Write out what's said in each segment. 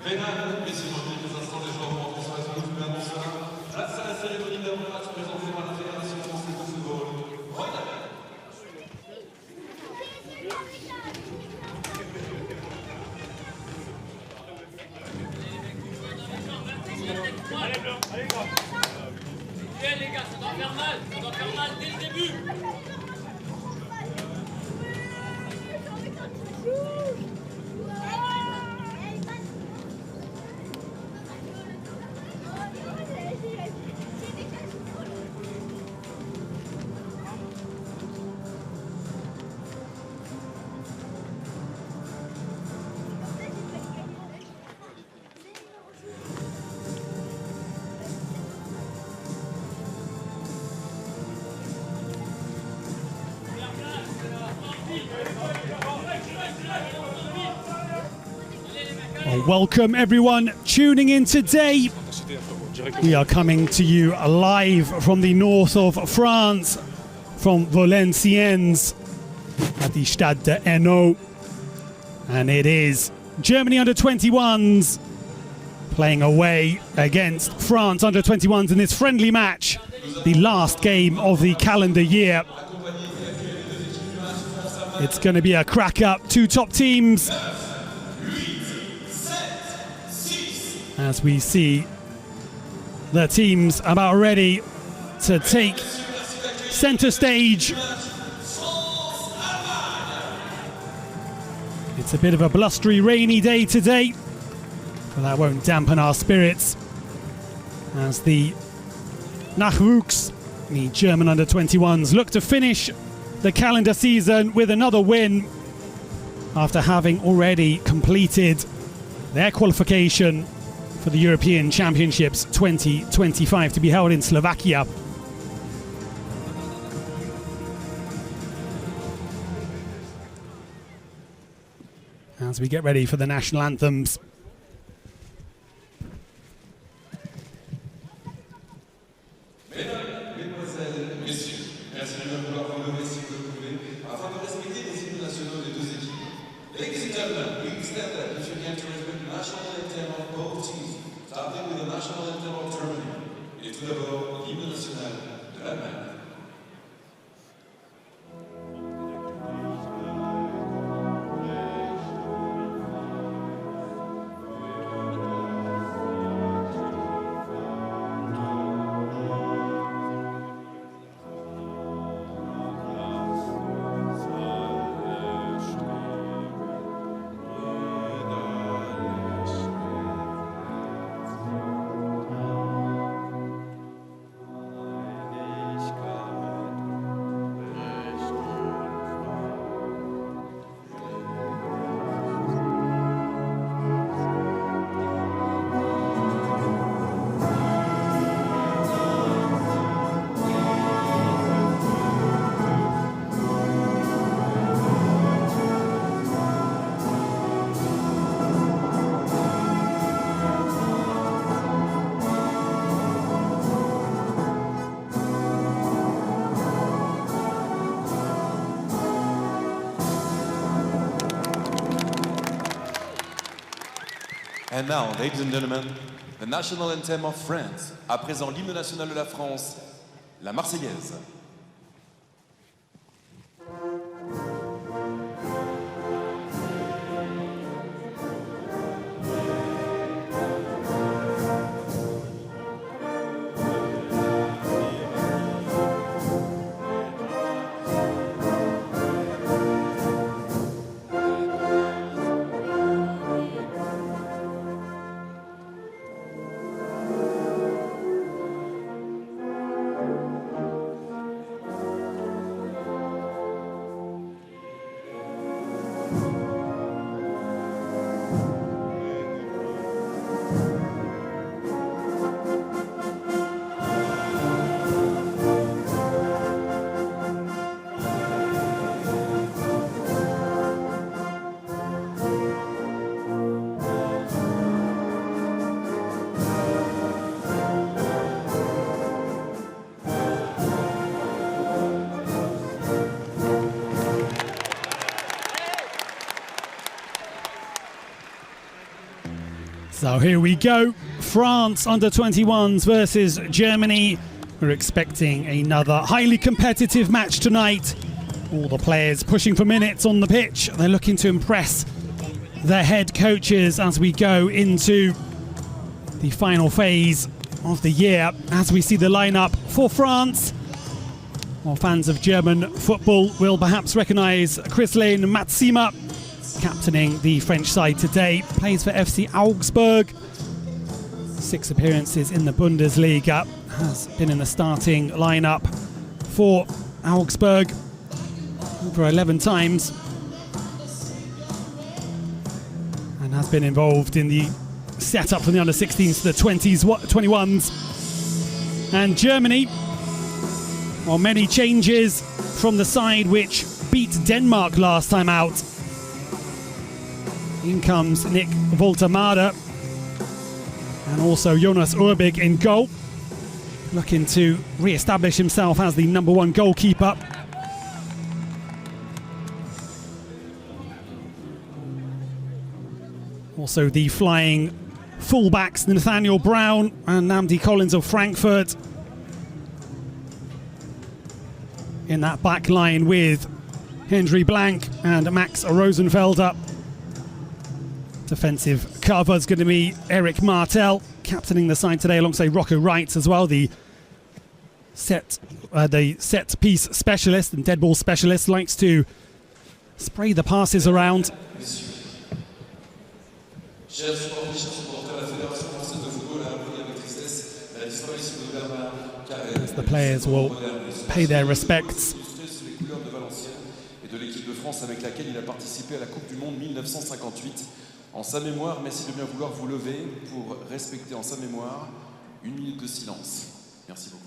Mesdames, messieurs, dans quelques instants, les joueurs vont entrer sur la pelouse de l'annonceur. Place à la cérémonie d'avant-match présentée par la Fédération française de football. Regardez. Allez, blanc, allez, grand. Les gars, ça doit faire mal dès le début. Well, welcome everyone tuning in today. We are coming to you live from the north of France, from Valenciennes at the Stade de Hainaut. And it is Germany under-21s playing away against France under-21s in this friendly match, the last game of the calendar year. It's going to be a crack up, two top teams, as we see the teams about ready to take center stage. It's a bit of a blustery, rainy day today, but that won't dampen our spirits as the Nachwuchs, the German under-21s, look to finish the calendar season with another win after having already completed their qualification for the European Championships 2025 to be held in Slovakia. As we get ready for the national anthems. And now, ladies and gentlemen, the national anthem of France. À présent, l'hymne national de la France, la Marseillaise. So here we go. France under-21s versus Germany. We're expecting another highly competitive match tonight. All the players pushing for minutes on the pitch. They're looking to impress their head coaches as we go into the final phase of the year. As we see the lineup for France, well, fans of German football will perhaps recognise Christine Matsima, captaining the French side today. Plays for FC Augsburg. 6 appearances in the Bundesliga. Has been in the starting lineup for Augsburg over 11 times. And has been involved in the setup from the under-16s to the 20s, 21s. And Germany, well, many changes from the side which beat Denmark last time out. In comes Nick Woltermade and also Jonas Urbig in goal, looking to re-establish himself as the #1 goalkeeper. Also the flying fullbacks Nathaniel Brown and Namdi Collins of Frankfurt in that back line with Henry Blank and Max Rosenfelder. Defensive cover is going to be Eric Martel, captaining the side today alongside Rocco Wright as well, the set piece specialist and dead ball specialist. Likes to spray the passes around. As the players will pay their respects. De l'équipe de France avec laquelle il a participé à la Coupe du Monde 1958. En sa mémoire, merci de bien vouloir vous lever pour respecter en sa mémoire 1 minute de silence. Merci beaucoup.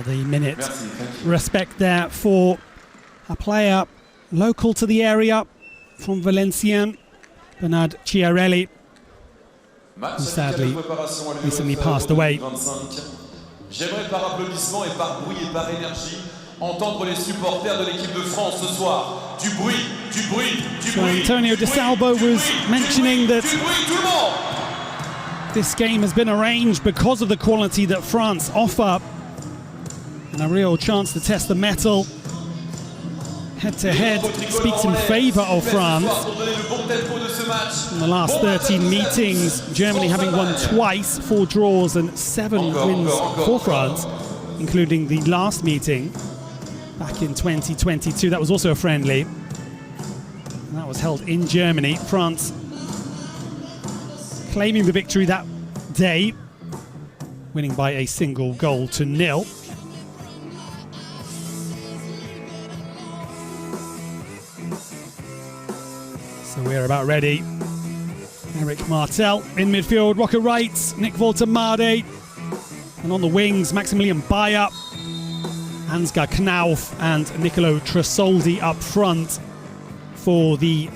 The minute respect there for a player local to the area from Valenciennes, Bernard Chiarelli, who sadly recently passed away. J'aimerais par applaudissement et par bruit et par énergie entendre les supporters de l'équipe de France ce soir. Du bruit, du bruit, du bruit. Antonio De Salvo was mentioning that this game has been arranged because of the quality that France offer. And a real chance to test the mettle. Head-to-head speaks in favour of France. In the last 13 meetings, Germany having won twice, 4 draws and 7 wins for France, including the last meeting back in 2022. That was also a friendly. And that was held in Germany. France claiming the victory that day, winning by a single goal to nil. So we're about ready. Eric Martel in midfield, Rocco Wright, Nick Woltermade, and on the wings, Maximilian Bayer, Ansgar Knauf and Nicolo Tresoldi up front for the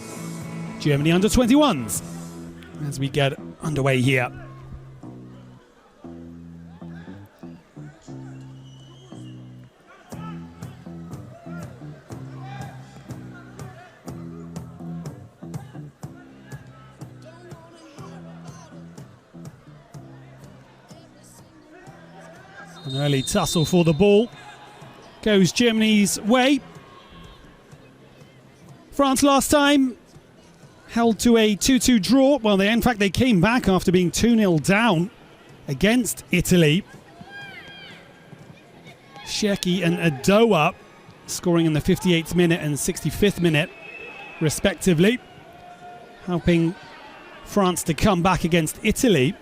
Germany under-21s as we get underway here. An early tussle for the ball. Goes Germany's way. France last time held to a 2-2 draw. Well, in fact, they came back after being 2-0 down against Italy. Cherki and Adoa scoring in the 58th minute and 65th minute, respectively, helping France to come back against Italy.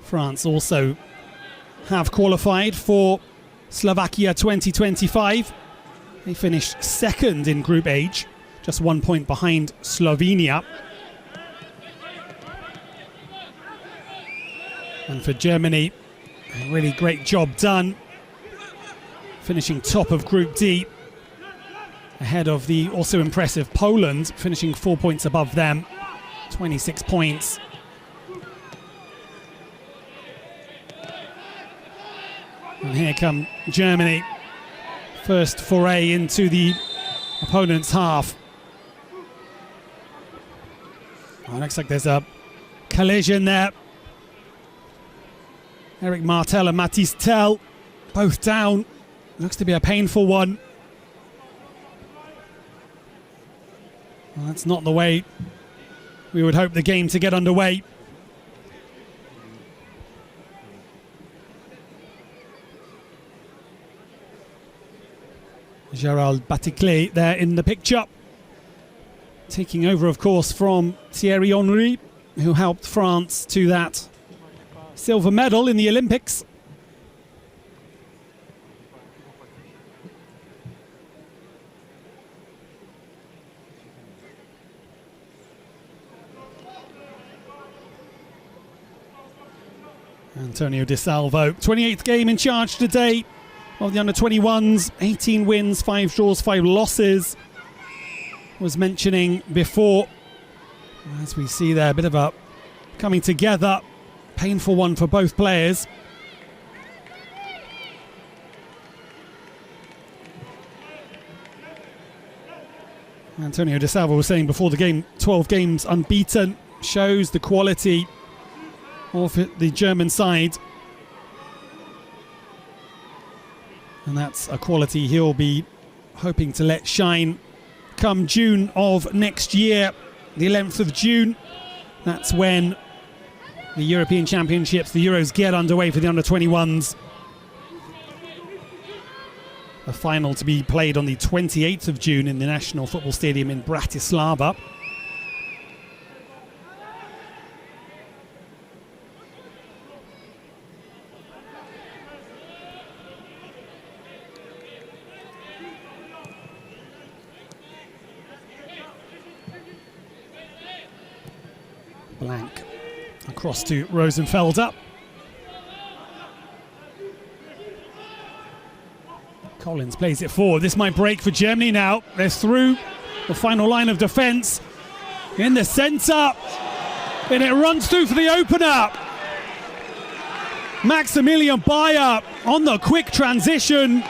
France also have qualified for Slovakia 2025. They finished second in Group H, just 1 point behind Slovenia. And for Germany, a really great job done, finishing top of Group D, ahead of the also impressive Poland, finishing 4 points above them, 26 points. And here come Germany, first foray into the opponent's half. Oh, looks like there's a collision there. Eric Martel and Mathis Tel both down. Looks to be a painful one. Well, that's not the way we would hope the game to get underway. Gérald Baticlet there in the picture. Taking over, of course, from Thierry Henry, who helped France to that silver medal in the Olympics. Antonio Di Salvo, 28th game in charge today of the Under-21s, 18 wins, 5 draws, 5 losses. Was mentioning before, as we see there, a bit of a coming together, painful one for both players. Antonio Di Salvo was saying before the game, 12 games unbeaten, shows the quality of the German side. And that's a quality he'll be hoping to let shine come June of next year, the 11th of June. That's when the European Championships, the Euros, get underway for the Under-21s. A final to be played on the 28th of June in the National Football Stadium in Bratislava. Blank across to Rosenfelder. Collins plays it forward. This might break for Germany now. They're through the final line of defence. In the centre. And it runs through for the opener. Maximilian Bayer on the quick transition.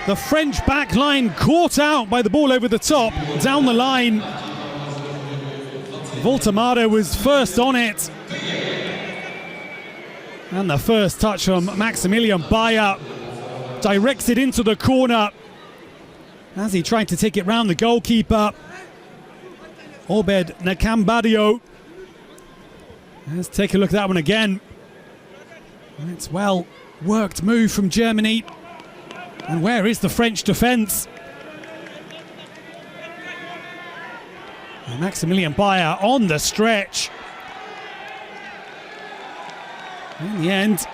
The French back line caught out by the ball over the top. Down the line. Voltamada was first on it. And the first touch from Maximilian Bayer directs it into the corner as he tried to take it round the goalkeeper, Obed Nakambadio. Let's take a look at that one again. And it's well worked move from Germany. And where is the French defence? Maximilian Bayer on the stretch. In the end,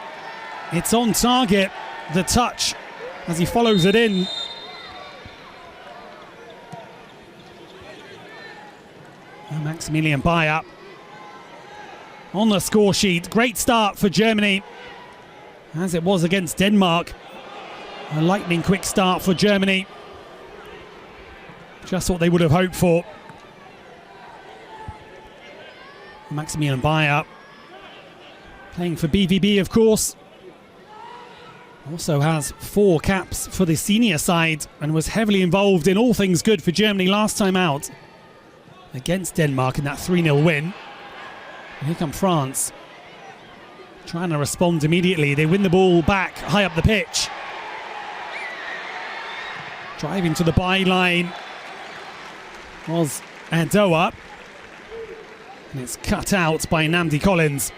it's on target, the touch, as he follows it in. And Maximilian Bayer on the score sheet. Great start for Germany, as it was against Denmark. A lightning quick start for Germany. Just what they would have hoped for. Maximilian Bayer playing for BVB, of course. Also has 4 caps for the senior side and was heavily involved in all things good for Germany last time out against Denmark in that 3-0 win. And here come France, trying to respond immediately. They win the ball back high up the pitch. Driving to the byline was Adoa. And it's cut out by Namdi Collins.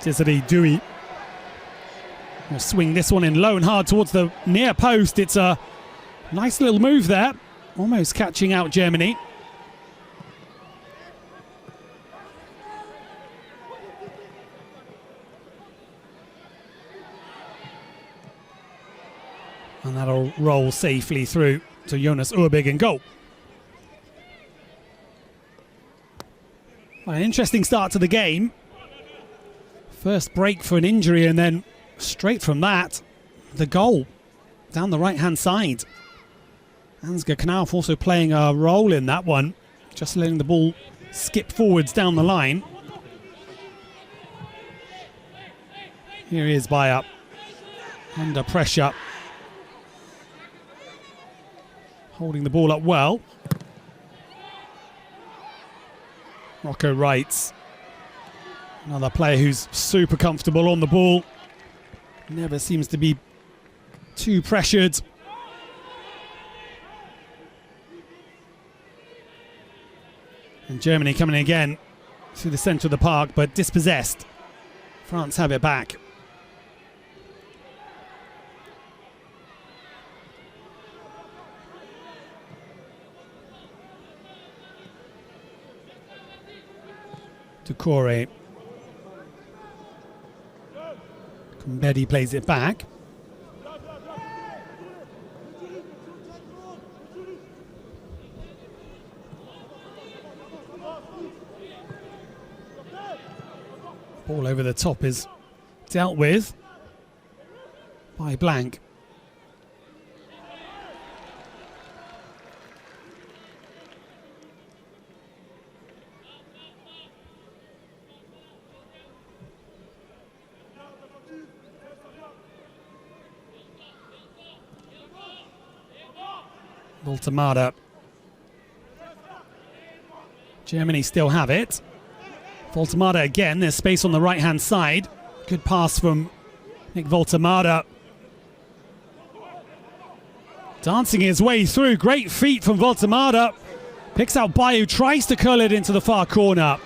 Desiree Dewey will swing this one in low and hard towards the near post. It's a nice little move there, almost catching out Germany. And that'll roll safely through to Jonas Urbig in goal. An interesting start to the game. First break for an injury, and then straight from that, the goal down the right-hand side. Ansgar Knauf also playing a role in that one, just letting the ball skip forwards down the line. Here he is Bayer, under pressure. Holding the ball up well. Rocco Wrights, another player who's super comfortable on the ball. Never seems to be too pressured. And Germany coming again through the centre of the park, but dispossessed. France have it back. Doucouré. Kumbedi plays it back. Ball over the top is dealt with by Blank. Voltemada. Germany still have it. Voltemada again, there's space on the right-hand side. Good pass from Nick Voltemada. Dancing his way through, great feet from Voltemada. Picks out Bayer, tries to curl it into the far corner.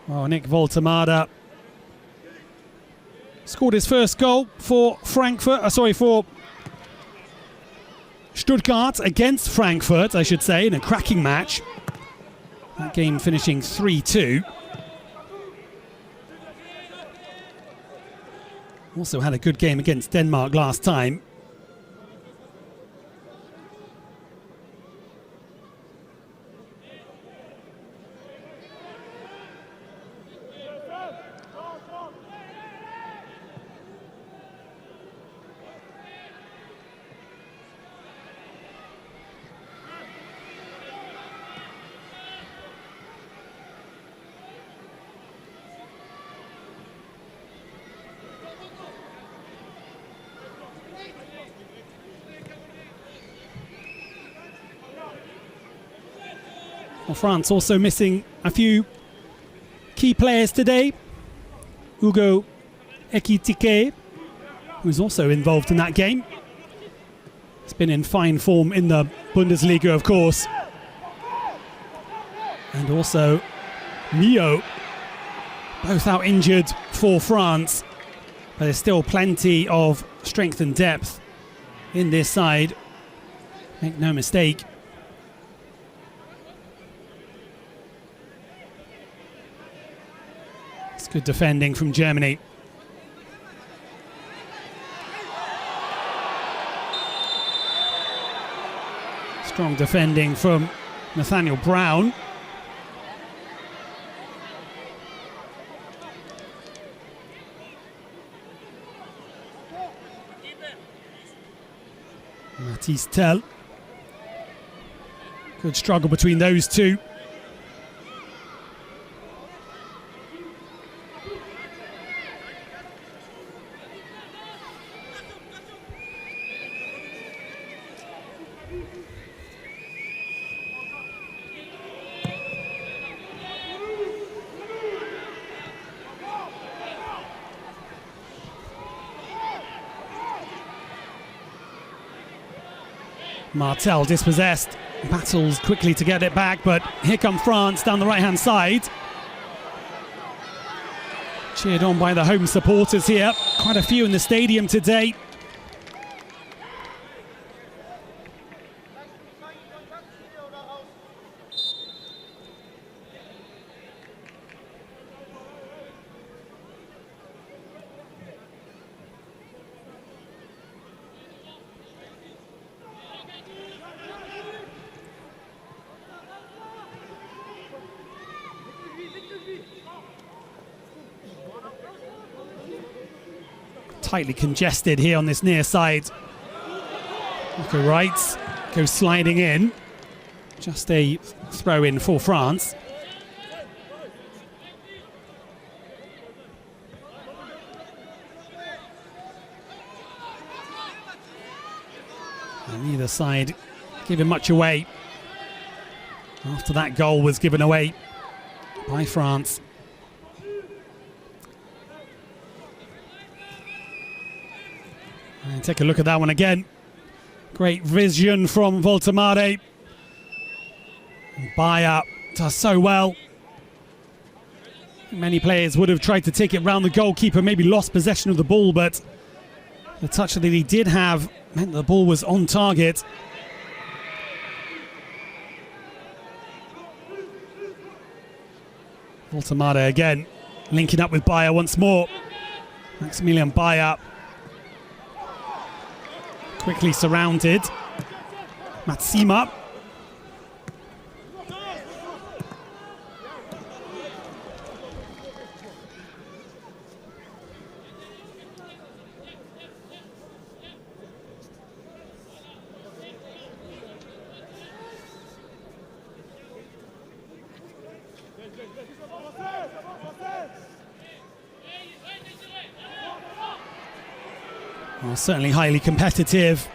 Oh, Nick Voltemada scored his first goal for for Stuttgart against Frankfurt, I should say, in a cracking match. That game finishing 3-2. Also had a good game against Denmark last time. Well, France also missing a few key players today. Hugo Ekitike, who's also involved in that game. He's been in fine form in the Bundesliga, of course. And also Mio, both out injured for France. But there's still plenty of strength and depth in this side. Make no mistake. It's good defending from Germany. Strong defending from Nathaniel Brown. Matisse Tell. Good struggle between those two. Martel dispossessed, battles quickly to get it back, but here come France down the right-hand side. Cheered on by the home supporters here, quite a few in the stadium today. Tightly congested here on this near side. Go right, goes sliding in. Just a throw in for France. And neither side giving much away after that goal was given away by France. And take a look at that one again. Great vision from Voltemade. Bayer does so well. Many players would have tried to take it round the goalkeeper, maybe lost possession of the ball, but the touch that he did have meant the ball was on target. Voltemade again, linking up with Bayer once more. Maximilian Bayer quickly surrounded. Matsima. Well, certainly highly competitive,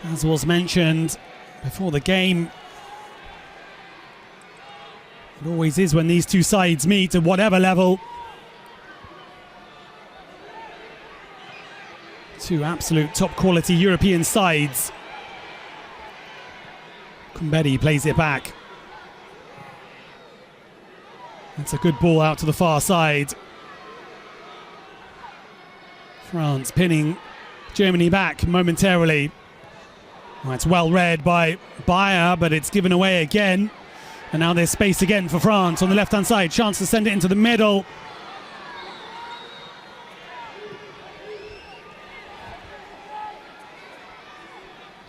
as was mentioned before the game. It always is when these two sides meet at whatever level. Two absolute top quality European sides. Kumbedi plays it back. It's a good ball out to the far side. France pinning Germany back momentarily. Well, it's well read by Bayer, but it's given away again. And now there's space again for France on the left-hand side. Chance to send it into the middle.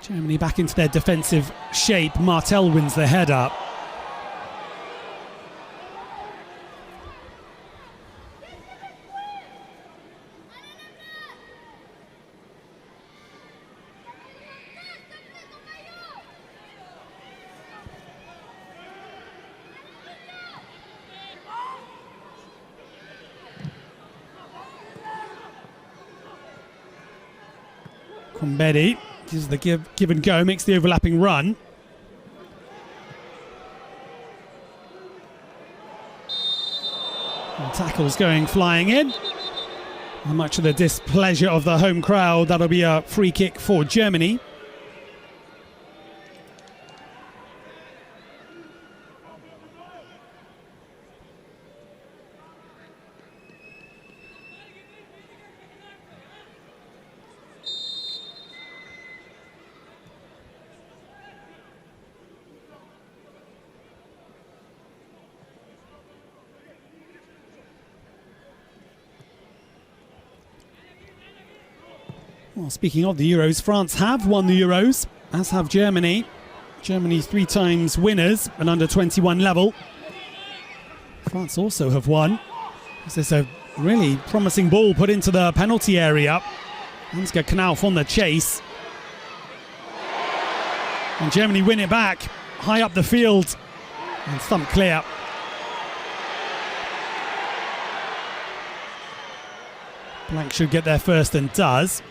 Germany back into their defensive shape. Martel wins the header. Kumbedi gives the give and go, makes the overlapping run. And tackles going flying in. And much of the displeasure of the home crowd, that'll be a free kick for Germany. Well, speaking of the Euros, France have won the Euros, as have Germany. Germany 3 times winners at under-21 level. France also have won. There's a really promising ball put into the penalty area. Ansgar Knauf on the chase. And Germany win it back, high up the field, and thump clear. Blank should get there first and does.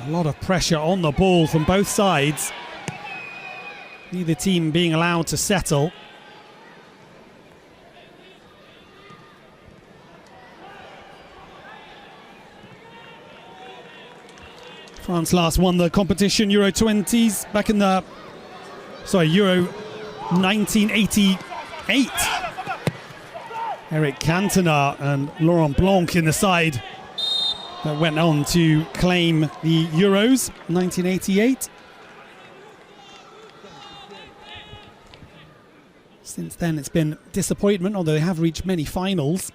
A lot of pressure on the ball from both sides. Neither team being allowed to settle. France last won the competition Euro 20s back in the Euro 1988. Eric Cantona and Laurent Blanc in the side that went on to claim the Euros 1988. Since then it's been disappointment, although they have reached many finals.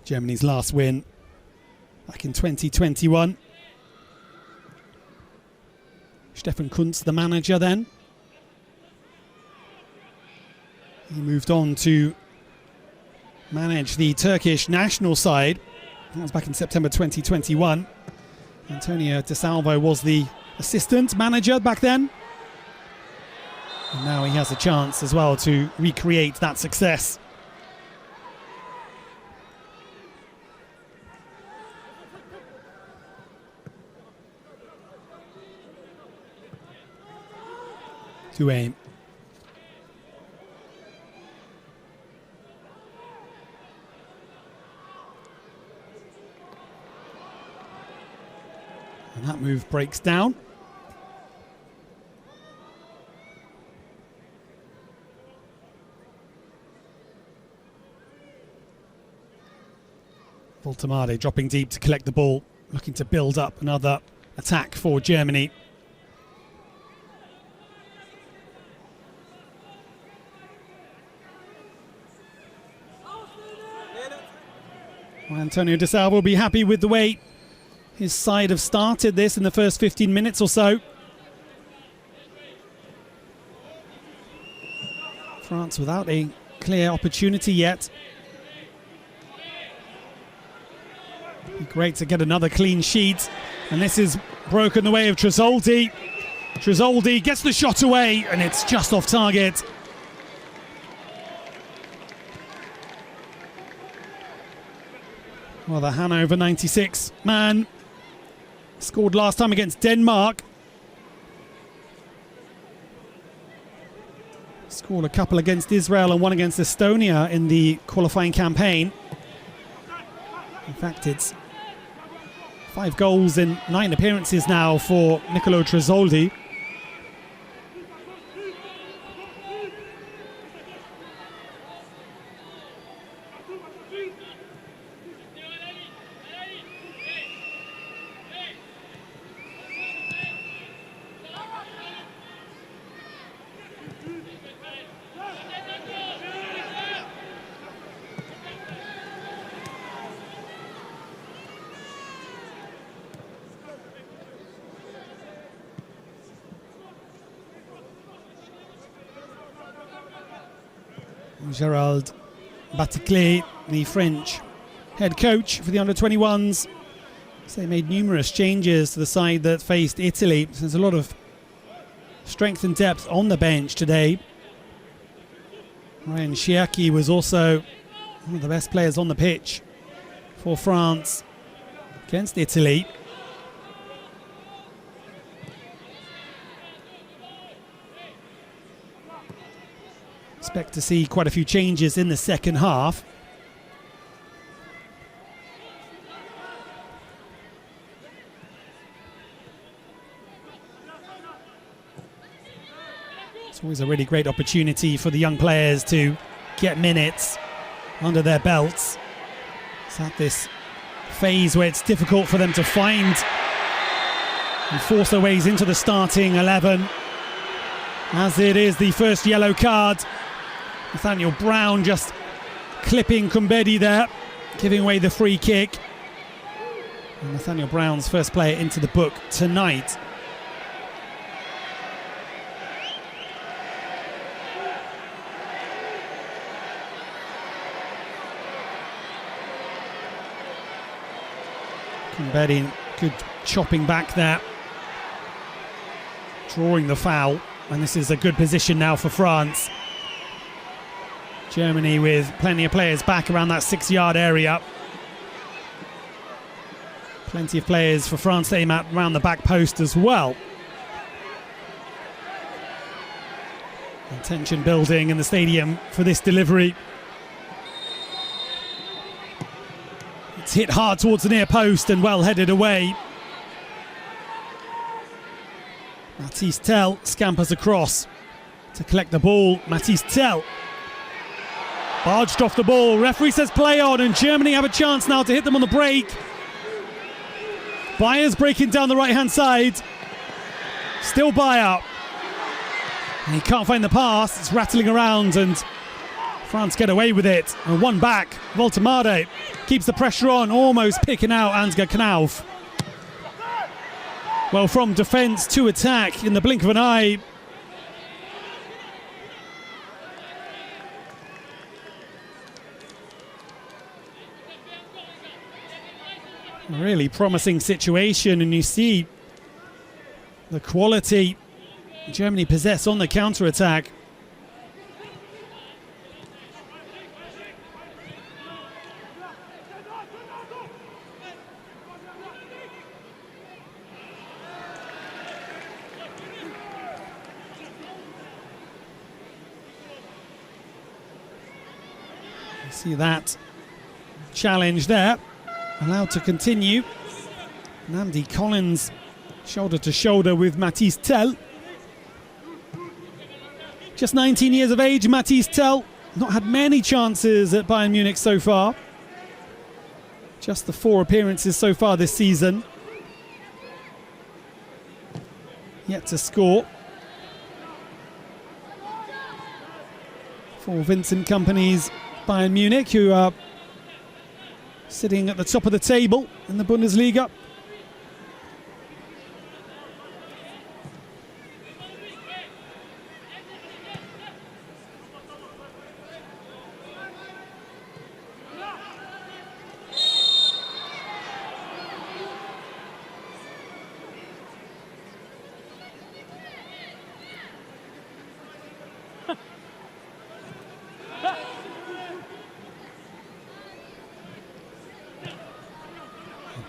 Germany's last win back in 2021. Stefan Kuntz, the manager then. He moved on to manage the Turkish national side. That was back in September 2021. Antonio De Salvo was the assistant manager back then. And now he has a chance as well to recreate that success. To aim. And that move breaks down. Voltemade dropping deep to collect the ball, looking to build up another attack for Germany. Well, Antonio De Salvo will be happy with the way his side have started this in the first 15 minutes or so. France without a clear opportunity yet. Be great to get another clean sheet. And this is broken the way of Tresoldi. Tresoldi gets the shot away and it's just off target. Well, the Hanover 96 man scored last time against Denmark. Scored a couple against Israel and one against Estonia in the qualifying campaign. In fact, it's 5 goals in 9 appearances now for Nicolo Tresoldi. Gérald Baticlet, the French head coach for the Under-21s. So they made numerous changes to the side that faced Italy. So there's a lot of strength and depth on the bench today. Ryan Cherki was also one of the best players on the pitch for France against Italy. Expect to see quite a few changes in the second half. It's always a really great opportunity for the young players to get minutes under their belts. It's at this phase where it's difficult for them to find and force their ways into the starting 11. As it is the first yellow card. Nathaniel Brown just clipping Kumbedi there, giving away the free kick. And Nathaniel Brown's first player into the book tonight. Kumbedi, good chopping back there, drawing the foul, and this is a good position now for France. Germany with plenty of players back around that 6-yard area. Plenty of players for France to aim at around the back post as well. And tension building in the stadium for this delivery. It's hit hard towards the near post and well headed away. Mathys Tel scampers across to collect the ball. Mathys Tel barged off the ball. Referee says play on, and Germany have a chance now to hit them on the break. Bayer's breaking down the right-hand side. Still Bayer. And he can't find the pass. It's rattling around, and France get away with it. And one back. Voltemade keeps the pressure on, almost picking out Ansgar Knauf. Well, from defence to attack in the blink of an eye. A really promising situation, and you see the quality Germany possess on the counter-attack. You see that challenge there, allowed to continue. Namdi Collins shoulder to shoulder with Mathys Tel. Just 19 years of age, Mathys Tel. Not had many chances at Bayern Munich so far. Just the 4 appearances so far this season. Yet to score. For Vincent Kompany's Bayern Munich, who are sitting at the top of the table in the Bundesliga.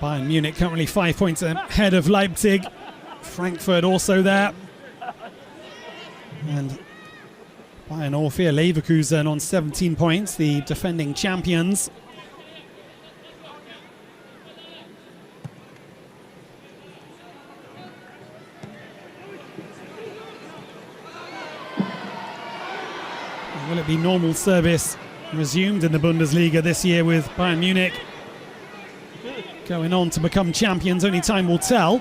Bayern Munich currently 5 points ahead of Leipzig. Frankfurt also there. And Bayern 04 Leverkusen on 17 points, the defending champions. Will it be normal service resumed in the Bundesliga this year with Bayern Munich going on to become champions? Only time will tell.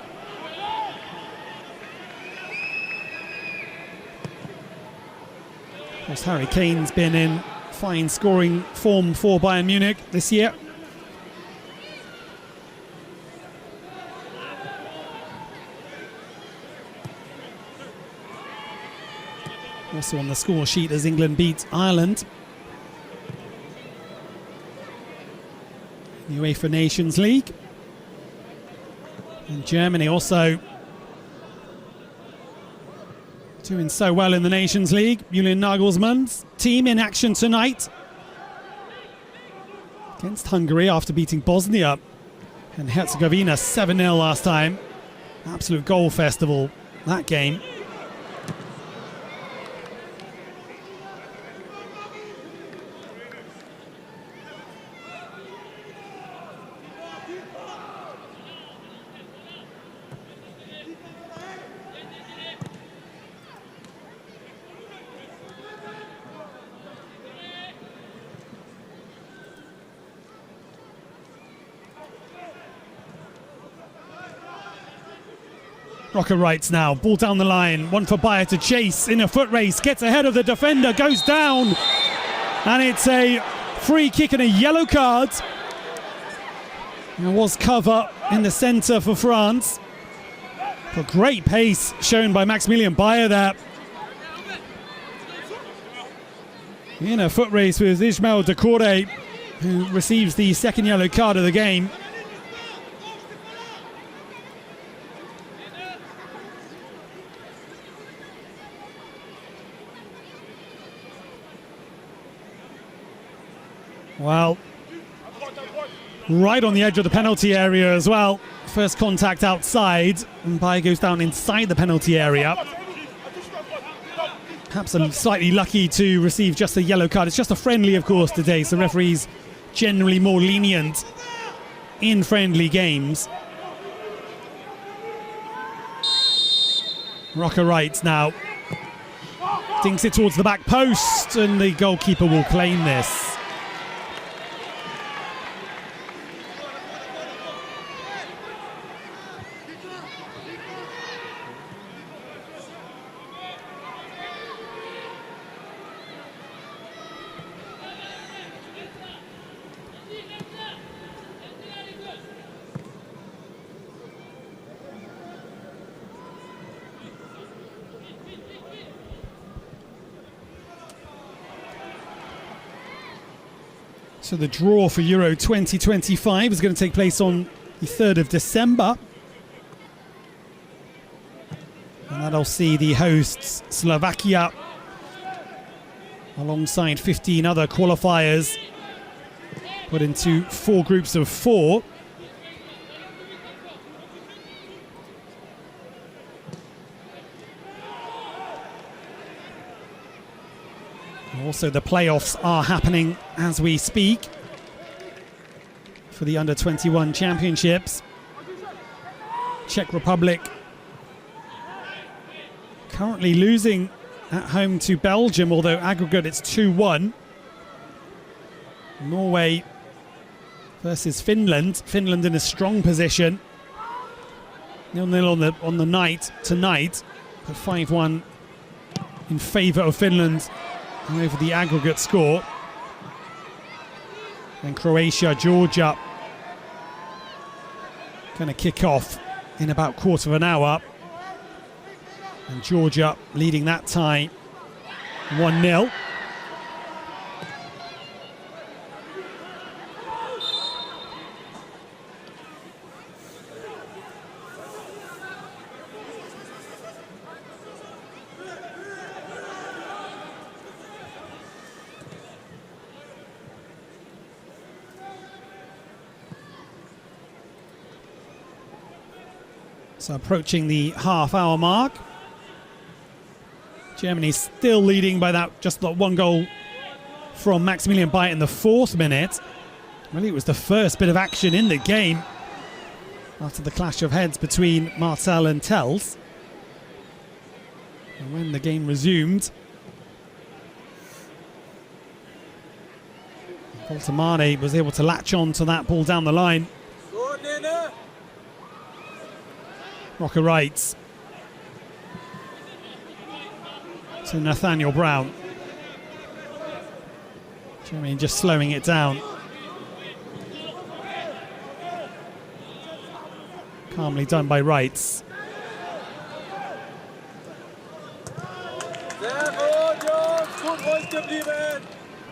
Of course, Harry Kane's been in fine scoring form for Bayern Munich this year. Also on the score sheet as England beats Ireland. The UEFA Nations League. And Germany also doing so well in the Nations League. Julian Nagelsmann's team in action tonight against Hungary after beating Bosnia and Herzegovina 7-0 last time. Absolute goal festival, that game. Rocker rights now, ball down the line, one for Bayer to chase in a foot race, gets ahead of the defender, goes down, and it's a free kick and a yellow card. There was cover in the centre for France. A great pace shown by Maximilian Bayer there. In a foot race with Ismail Decore, who receives the second yellow card of the game. Well, right on the edge of the penalty area as well. First contact outside, and Bayer goes down inside the penalty area. perhaps slightly lucky to receive just a yellow card. It's just a friendly, of course, today, so referees generally more lenient in friendly games. Rocker right now. Dinks it towards the back post, and the goalkeeper will claim this. So the draw for Euro 2025 is going to take place on the 3rd of December. And that'll see the hosts Slovakia alongside 15 other qualifiers put into 4 groups of 4. Also, the playoffs are happening as we speak for the Under-21 Championships. Czech Republic currently losing at home to Belgium, although aggregate it's 2-1. Norway versus Finland. Finland in a strong position. 0-0 on the night tonight, but 5-1 in favour of Finland over the aggregate score. And Croatia, Georgia going to kick off in about quarter of an hour. And Georgia leading that tie 1-0. So approaching the half-hour mark. Germany still leading by just that 1 goal from Maximilian Bayer in the 4th minute. Really, it was the first bit of action in the game after the clash of heads between Martel and Tels. And when the game resumed, Voltemade was able to latch on to that ball down the line. Rocker rights to Nathaniel Brown. Germany just slowing it down. Calmly done by Rights.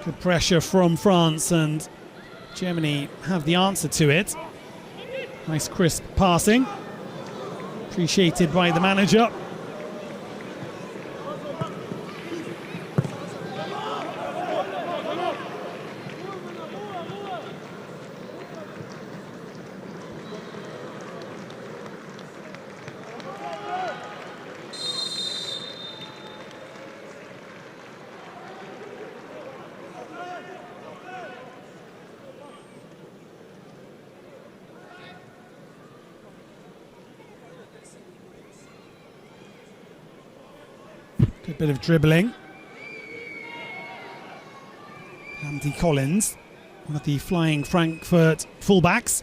Good pressure from France, and Germany have the answer to it. Nice crisp passing. Appreciated by the manager. Good bit of dribbling. Andy Collins, one of the flying Frankfurt fullbacks.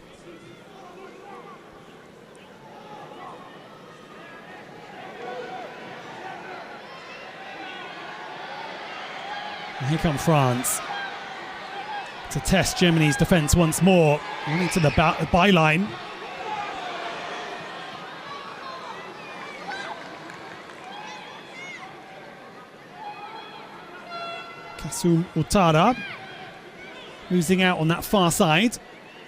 And here come France to test Germany's defence once more. Running to the byline. Kasum Ouattara losing out on that far side,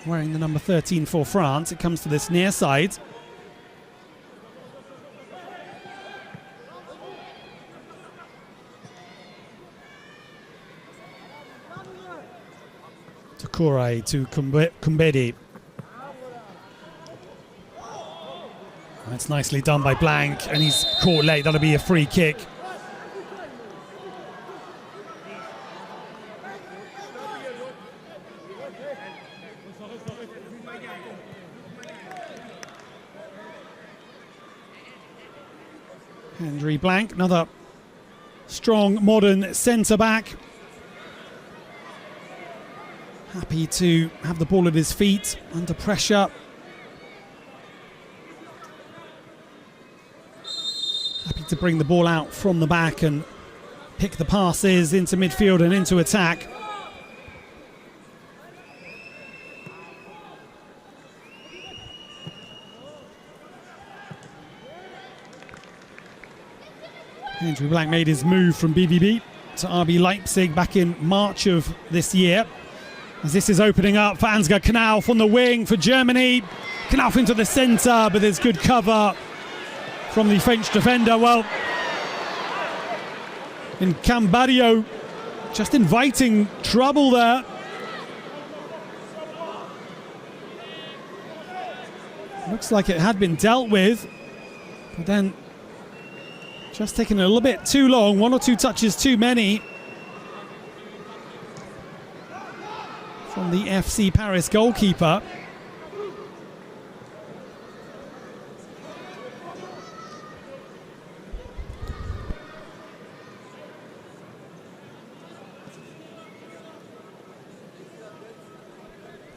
wearing the number 13 for France. It comes to this near side. To Koray, to Kumbedi. That's nicely done by Blank, and he's caught late. That'll be a free kick. Henry Blank, another strong modern centre-back. Happy to have the ball at his feet under pressure. Happy to bring the ball out from the back and pick the passes into midfield and into attack. Andrew Blank made his move from BVB to RB Leipzig back in March of this year. As this is opening up for Ansgar Knauf on the wing for Germany. Knauf into the centre, but there's good cover from the French defender. Well, in Cambario, just inviting trouble there. Looks like it had been dealt with, but then just taking a little bit too long, one or two touches too many from the FC Paris goalkeeper.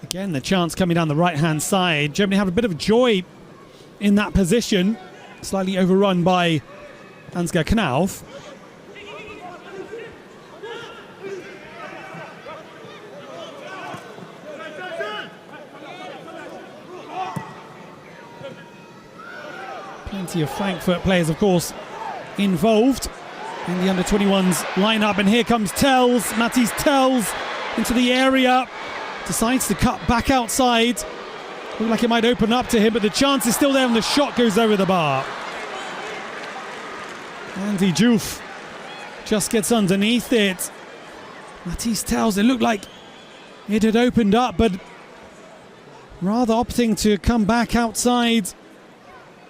Again, the chance coming down the right-hand side. Germany have a bit of joy in that position, slightly overrun by Ansgar Knauf. Plenty of Frankfurt players, of course, involved in the under-21s lineup. And here comes Tells, Mathys Tells into the area. Decides to cut back outside. Looked like it might open up to him, but the chance is still there and the shot goes over the bar. Andy Diouf just gets underneath it. Mathys Tells, it looked like it had opened up, but rather opting to come back outside.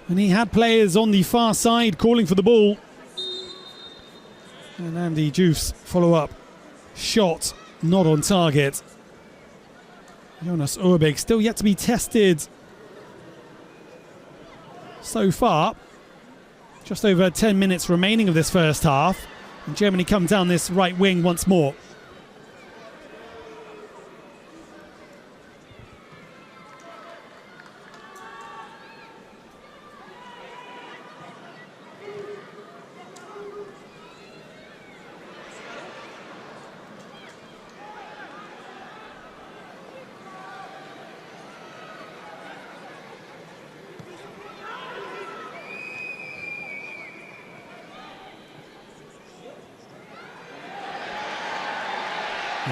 And he had players on the far side calling for the ball. And Andy Diouf's follow-up shot not on target. Jonas Urbig still yet to be tested so far. Just over 10 minutes remaining of this first half. And Germany come down this right wing once more.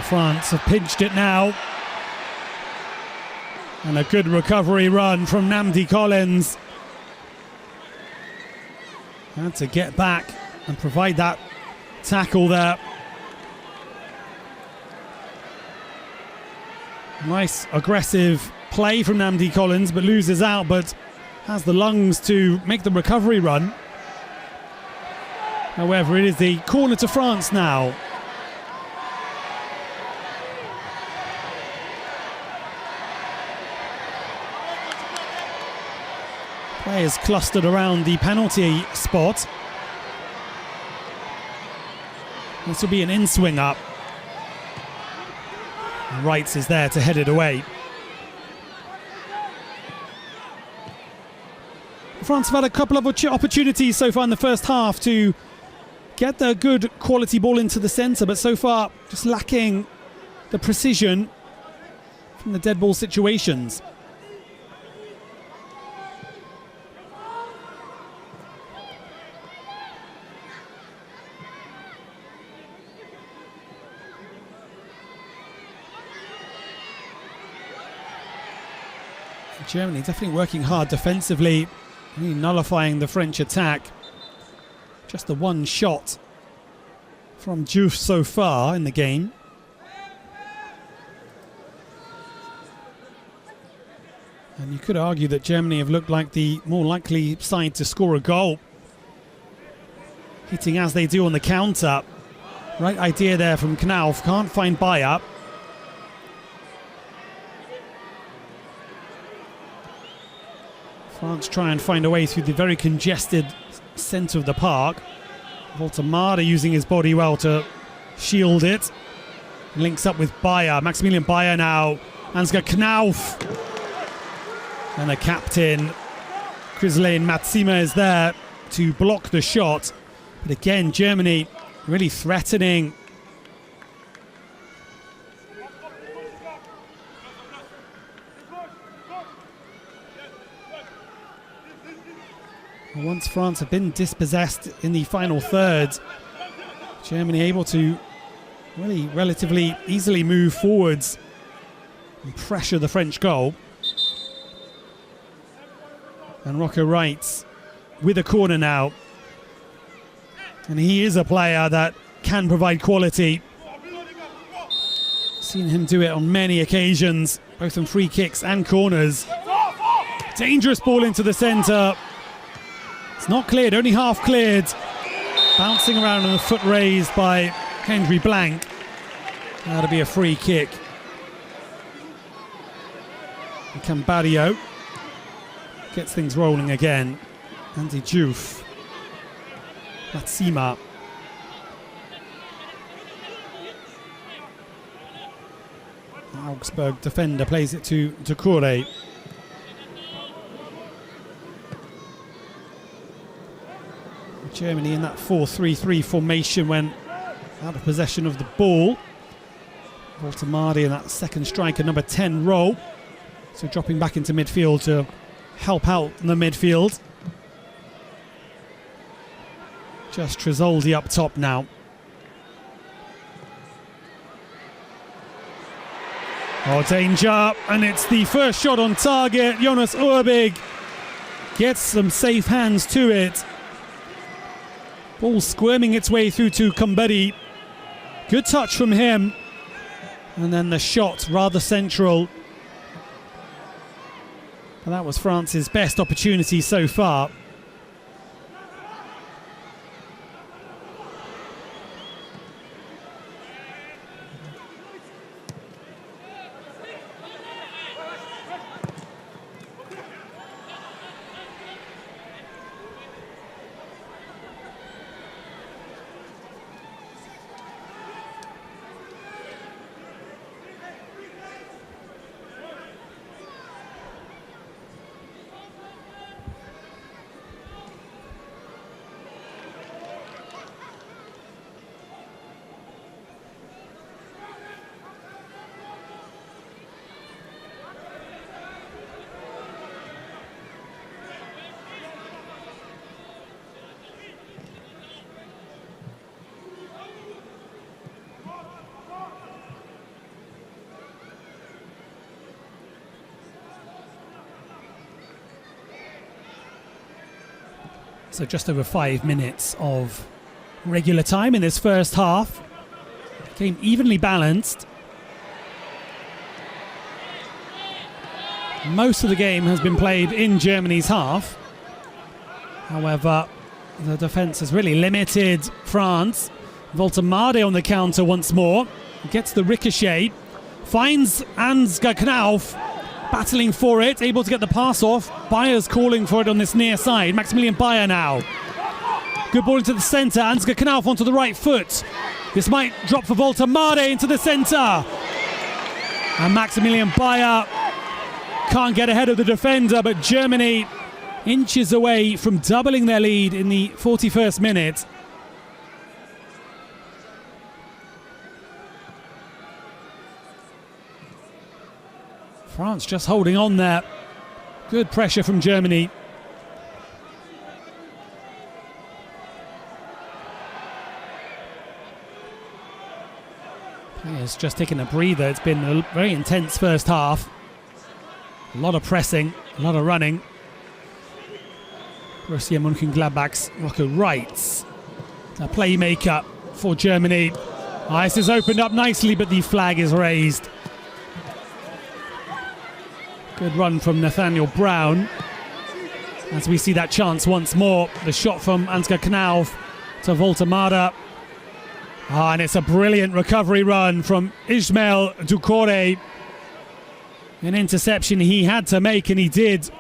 France have pinched it now. And a good recovery run from Namdi Collins. Had to get back and provide that tackle there. Nice aggressive play from Namdi Collins, but loses out, but has the lungs to make the recovery run. However, it is the corner to France now. Players clustered around the penalty spot. This will be an in-swing up. Wrights is there to head it away. France have had a couple of opportunities so far in the first half to get the good quality ball into the centre, but so far just lacking the precision from the dead ball situations. Germany definitely working hard defensively, really nullifying the French attack. Just the one shot from Diouf so far in the game. And you could argue that Germany have looked like the more likely side to score a goal. Hitting as they do on the counter. Right idea there from Knauf, can't find Bayer. France try and find a way through the very congested centre of the park. Voltemade using his body well to shield it. Links up with Bayer. Maximilian Bayer now. Ansgar Knauf. And the captain, Chrislane Matsima, is there to block the shot. But again, Germany really threatening. Once France have been dispossessed in the final third, Germany able to really relatively easily move forwards and pressure the French goal. And Rocco Wright with a corner now. And he is a player that can provide quality. Seen him do it on many occasions, both on free kicks and corners. Dangerous ball into the centre. It's not cleared, only half cleared. Bouncing around on the foot raised by Henry Blank. That'll be a free kick. And Cambario gets things rolling again. Andy Diouf. Matsima. Augsburg defender plays it to Kore. Germany in that 4-3-3 formation when out of possession of the ball. Voltemade in that second striker, number 10 role. So dropping back into midfield to help out in the midfield. Just Tresoldi up top now. Oh, danger, and it's the first shot on target. Jonas Urbig gets some safe hands to it. Ball squirming its way through to Kumbedi. Good touch from him. And then the shot rather central. And that was France's best opportunity so far. So just over 5 minutes of regular time in this first half. Game evenly balanced. Most of the game has been played in Germany's half. However, the defence has really limited France. Voltemade on the counter once more. Gets the ricochet. Finds Ansgar Knauf. Battling for it, able to get the pass off. Bayer's calling for it on this near side. Maximilian Bayer now. Good ball into the centre. Ansgar Knauf onto the right foot. This might drop for Voltemade into the centre. And Maximilian Bayer can't get ahead of the defender, but Germany inches away from doubling their lead in the 41st minute. France just holding on there. Good pressure from Germany. Players just taking a breather. It's been a very intense first half. A lot of pressing, a lot of running. Borussia Mönchengladbach's Rocco Wright, a playmaker for Germany. Ice has opened up nicely, but the flag is raised. Good run from Nathaniel Brown. As we see that chance once more. The shot from Ansgar Knauf to Voltemade. And it's a brilliant recovery run from Ismael Doucouré. An interception he had to make, and he did.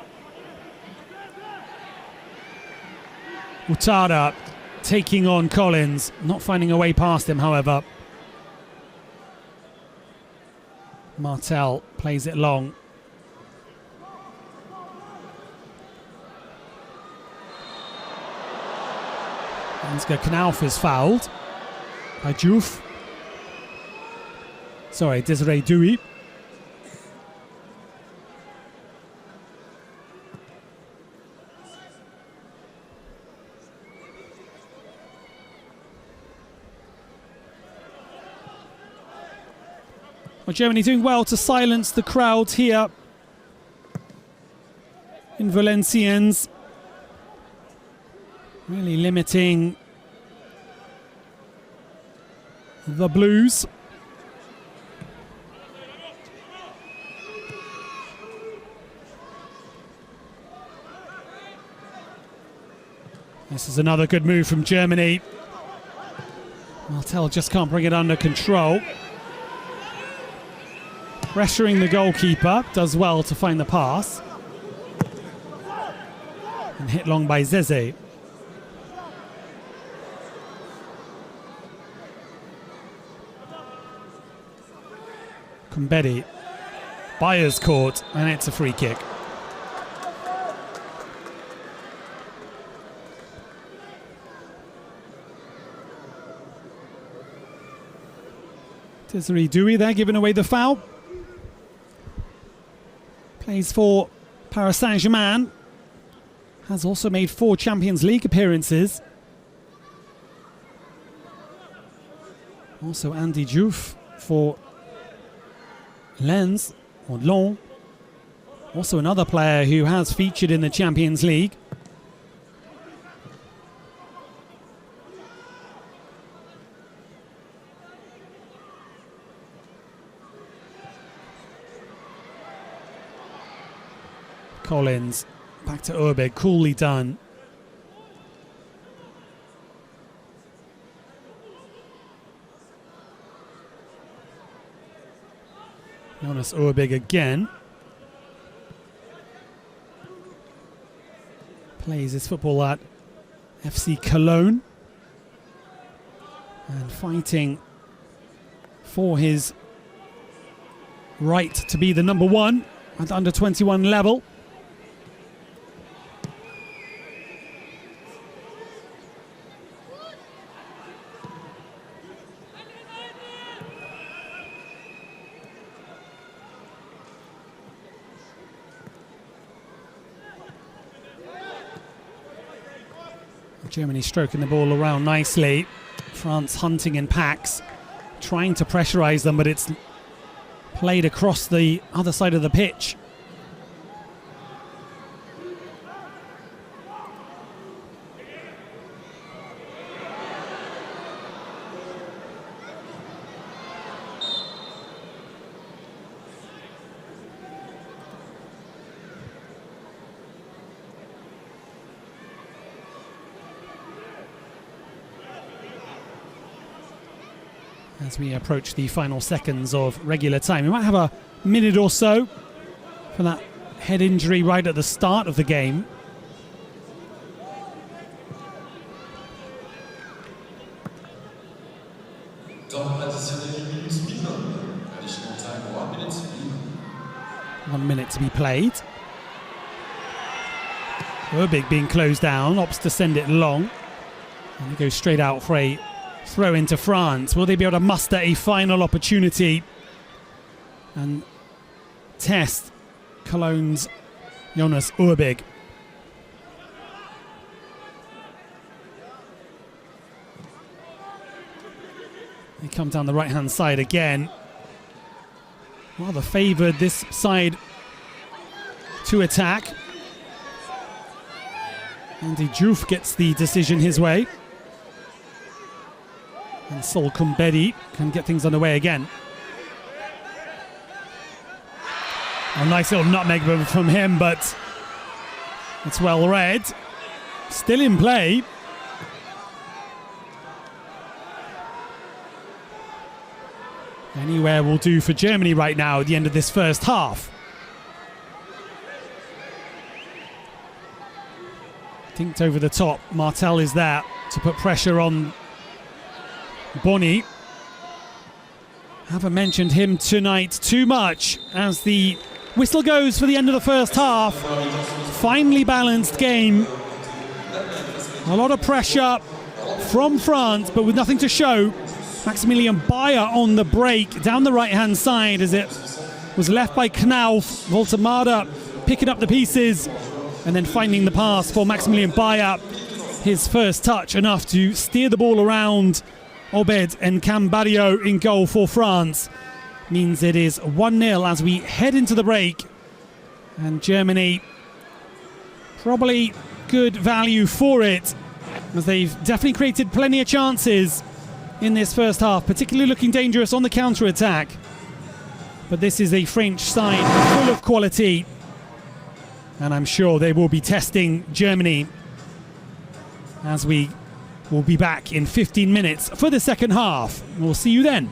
Utada taking on Collins, not finding a way past him, however. Martel plays it long. Ansgar Knauf is fouled by Diouf. Sorry, Desiree Douy. Well, Germany doing well to silence the crowd here in Valenciennes. Really limiting the Blues. This is another good move from Germany. Martel just can't bring it under control. Pressuring the goalkeeper, does well to find the pass. And hit long by Zeze. Kumbedi. Bayer's caught, and it's a free kick. Desiree Douy there giving away the foul. Plays for Paris Saint-Germain. Has also made 4 Champions League appearances. Also Andy Diouf for Lens, or Lens. Also another player who has featured in the Champions League. Collins, back to Urbig, coolly done. Jonas Urbig again. Plays his football at FC Cologne. And fighting for his right to be the number 1 at under-21 level. Germany stroking the ball around nicely. France hunting in packs, trying to pressurize them, but it's played across the other side of the pitch. As we approach the final seconds of regular time, we might have a minute or so for that head injury right at the start of the game. Additional time, 1 minute to be. 1 minute to be played. Urbig being closed down, opts to send it long. And he goes straight out for a throw into France. Will they be able to muster a final opportunity and test Cologne's Jonas Urbig? They come down the right-hand side again. Rather favoured this side to attack. Andy Diouf gets the decision his way. And Sol Kumbedi can get things underway again. A nice little nutmeg from him, but it's well read. Still in play. Anywhere will do for Germany right now at the end of this first half. Tinked over the top. Martel is there to put pressure on Bonny. Haven't mentioned him tonight too much as the whistle goes for the end of the first half. Finely balanced game. A lot of pressure from France, but with nothing to show. Maximilian Bayer on the break down the right-hand side as it was left by Knauf. Voltemada picking up the pieces and then finding the pass for Maximilian Bayer. His first touch enough to steer the ball around Obed and Cambario in goal for France. Means it is 1-0 as we head into the break. And Germany probably good value for it, as they've definitely created plenty of chances in this first half, particularly looking dangerous on the counter-attack. But this is a French side full of quality, and I'm sure they will be testing Germany as we will be back in 15 minutes for the second half. We'll see you then.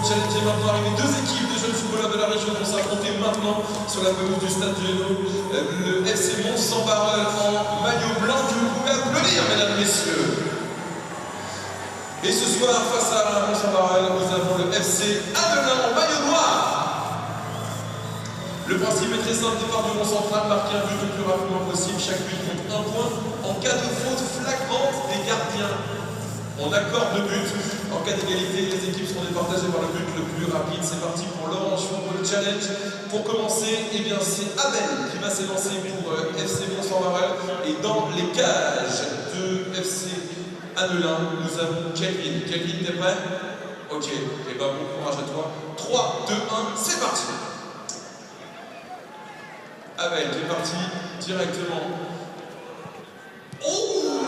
Challenge maintenant avec les deux équipes de jeunes footballeurs de la région vont s'affronter maintenant sur la pelouse du stade du Hainaut. Le FC Mont-sans-Barœul en maillot blanc, vous pouvez applaudir, mesdames, messieurs. Et ce soir, face à Mont-sans-Barœul, nous avons le FC Adelin en maillot noir. Le principe est très simple, départ du rond central, marquer un but le plus rapidement possible, chaque but compte 1 point. En cas de faute flagrante des gardiens, on accorde le but. En cas d'égalité, les équipes seront départagées par le but le plus rapide. C'est parti pour l'Orange Football Challenge. Pour commencer, eh bien, c'est Abel qui va s'élancer pour FC Mont-sans-Barœul. Et dans les cages de FC Adelin, nous avons Kelvin. Kelvin, t'es prêt? Ok, et ben bon courage à toi. 3, 2, 1, c'est parti. Abel qui est parti directement. Oh!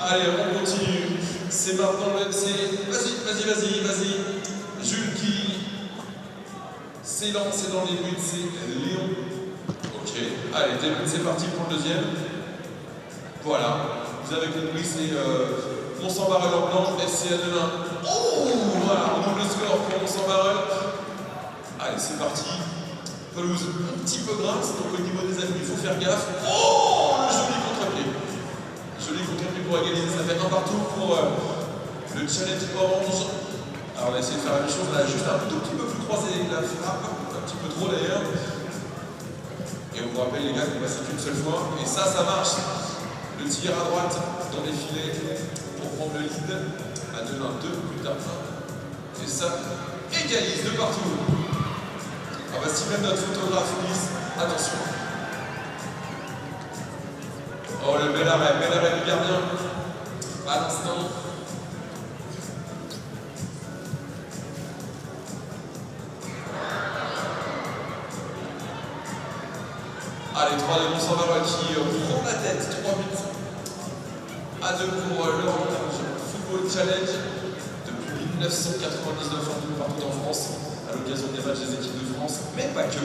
Allez, on continue. C'est maintenant le FC. Vas-y. Jules qui s'élance dans les buts, c'est Léon. Ok, allez, c'est parti pour le deuxième. Voilà, vous avez compris, c'est Mont-Saint-Barreul en blanc, FC Adelin. Oh, voilà, on ouvre le score pour Mont-Saint-Barreul. Allez, c'est parti. Pelouse un petit peu grasse, donc au niveau des appuis, il faut faire gaffe. Oh, le joli contre-pied. Joli contre-pied pour égaliser, ça fait un partout pour le challenge orange. Alors on va essayer de faire la même chose, là, juste un tout petit peu plus croisé la frappe, un petit peu trop d'ailleurs. Et on vous rappelle les gars qu'on va s'y qu'une seule fois. Et ça marche. Le tir à droite dans les filets pour prendre le lead. À 2-1, 2 plus tard. Et ça égalise de partout. Ah bah si même notre photographe glisse, attention. Oh le bel arrêt du gardien. À l'instant. Allez, 3 de Mont-Saint-Barreul qui prend la tête, 3 buts à 2 pour l'Orange Football Challenge depuis 1999 partout en France, à l'occasion des matchs des équipes de France, mais pas que.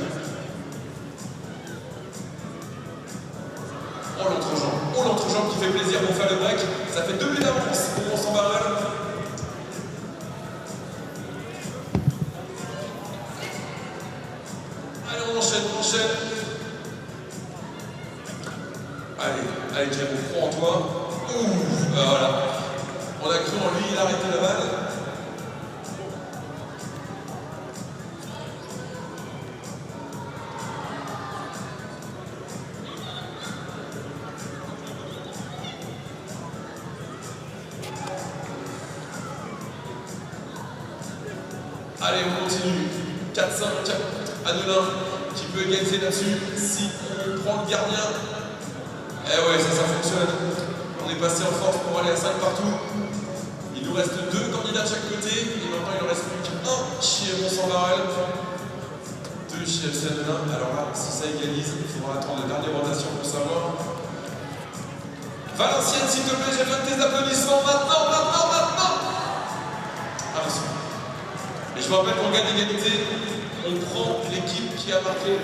Oh l'entrejambe qui fait plaisir pour faire le break, ça fait 2 buts d'avance pour Mont-Saint-Barreul. Allez, on enchaîne. Allez, Clément, prends en toi. Ouh, voilà. On a cru en lui, il a arrêté la balle. Allez, on continue. 4-5, Adelin qui peut égaliser là-dessus. Si on prend le gardien. Eh ouais, ça fonctionne. On est passé en force pour aller à 5 partout. Il nous reste 2 candidats de chaque côté. Et maintenant, il ne reste plus qu'un chez Mont-Saint-Barreul. 2 chez FC Adelin. Alors là, si ça égalise, il faudra attendre la dernière rotation pour savoir. Valenciennes, s'il te plaît, j'ai besoin de tes applaudissements. Maintenant. Attention. Et je vous rappelle qu'en cas d'égalité, on prend l'équipe qui a marqué.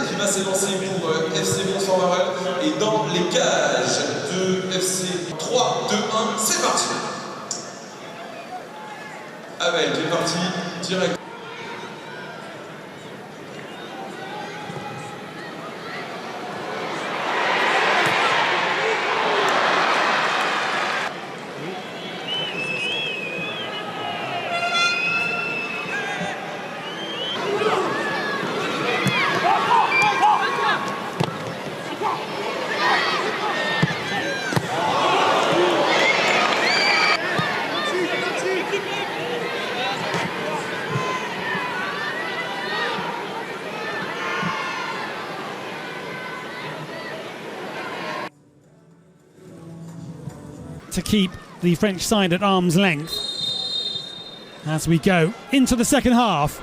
Qui va s'élancer pour FC Mont-Saint-Barreul et dans les cages de FC 3, 2, 1, c'est parti. Abel qui est parti direct. To keep the French side at arm's length as we go into the second half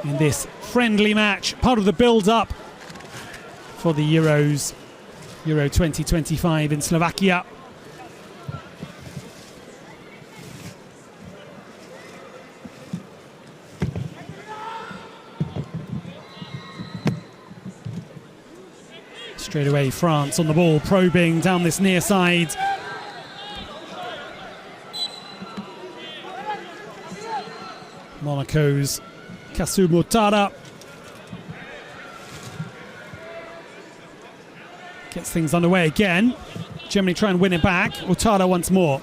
in this friendly match, part of the build-up for the Euro 2025 in Slovakia. Straight away, France on the ball, probing down this near side. Monaco's Kasu Mutara. Gets things underway again. Germany try and win it back. Utada once more.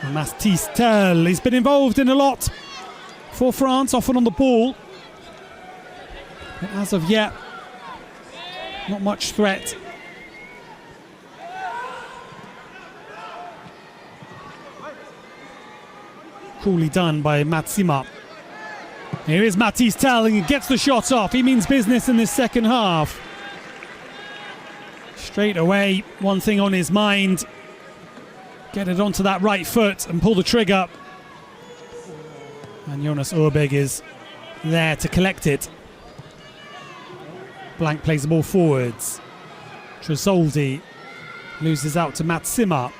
Mastistel, he's been involved in a lot for France, often on the ball. But as of yet, not much threat. Coolly done by Matsima. Here is Mastistel, and he gets the shot off. He means business in this second half. Straight away, one thing on his mind. Get it onto that right foot and pull the trigger. And Jonas Urbeg is there to collect it. Blank plays the ball forwards. Tresoldi loses out to Matsima.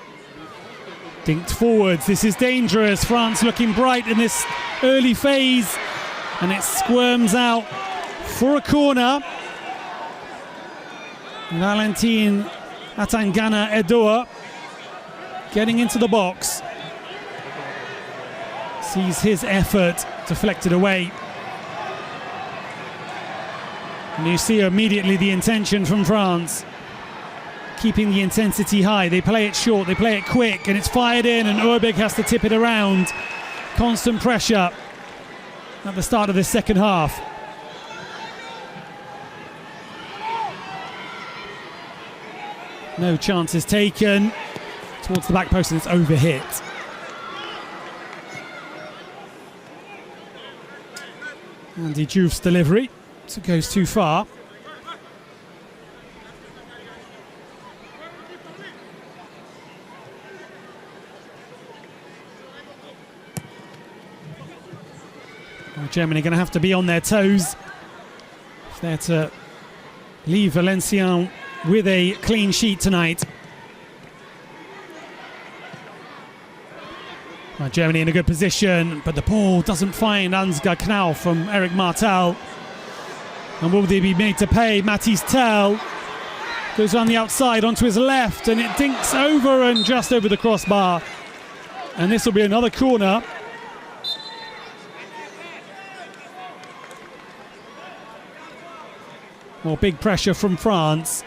Dinked forwards. This is dangerous. France looking bright in this early phase. And it squirms out for a corner. Valentin Atangana Edoa getting into the box. Sees his effort deflected away. And you see immediately the intention from France. Keeping the intensity high. They play it short, they play it quick, and it's fired in, and Urbeg has to tip it around. Constant pressure at the start of the second half. No chances taken. Towards the back post, and it's overhit. Andy Diouf's delivery, so it goes too far. Well, Germany going to have to be on their toes if they're to leave Valenciennes with a clean sheet tonight. Germany in a good position, but the ball doesn't find Ansgar Knauf from Eric Martel. And will they be made to pay? Mastistel goes on the outside onto his left, and it dinks over and just over the crossbar. And this will be another corner. More big pressure from France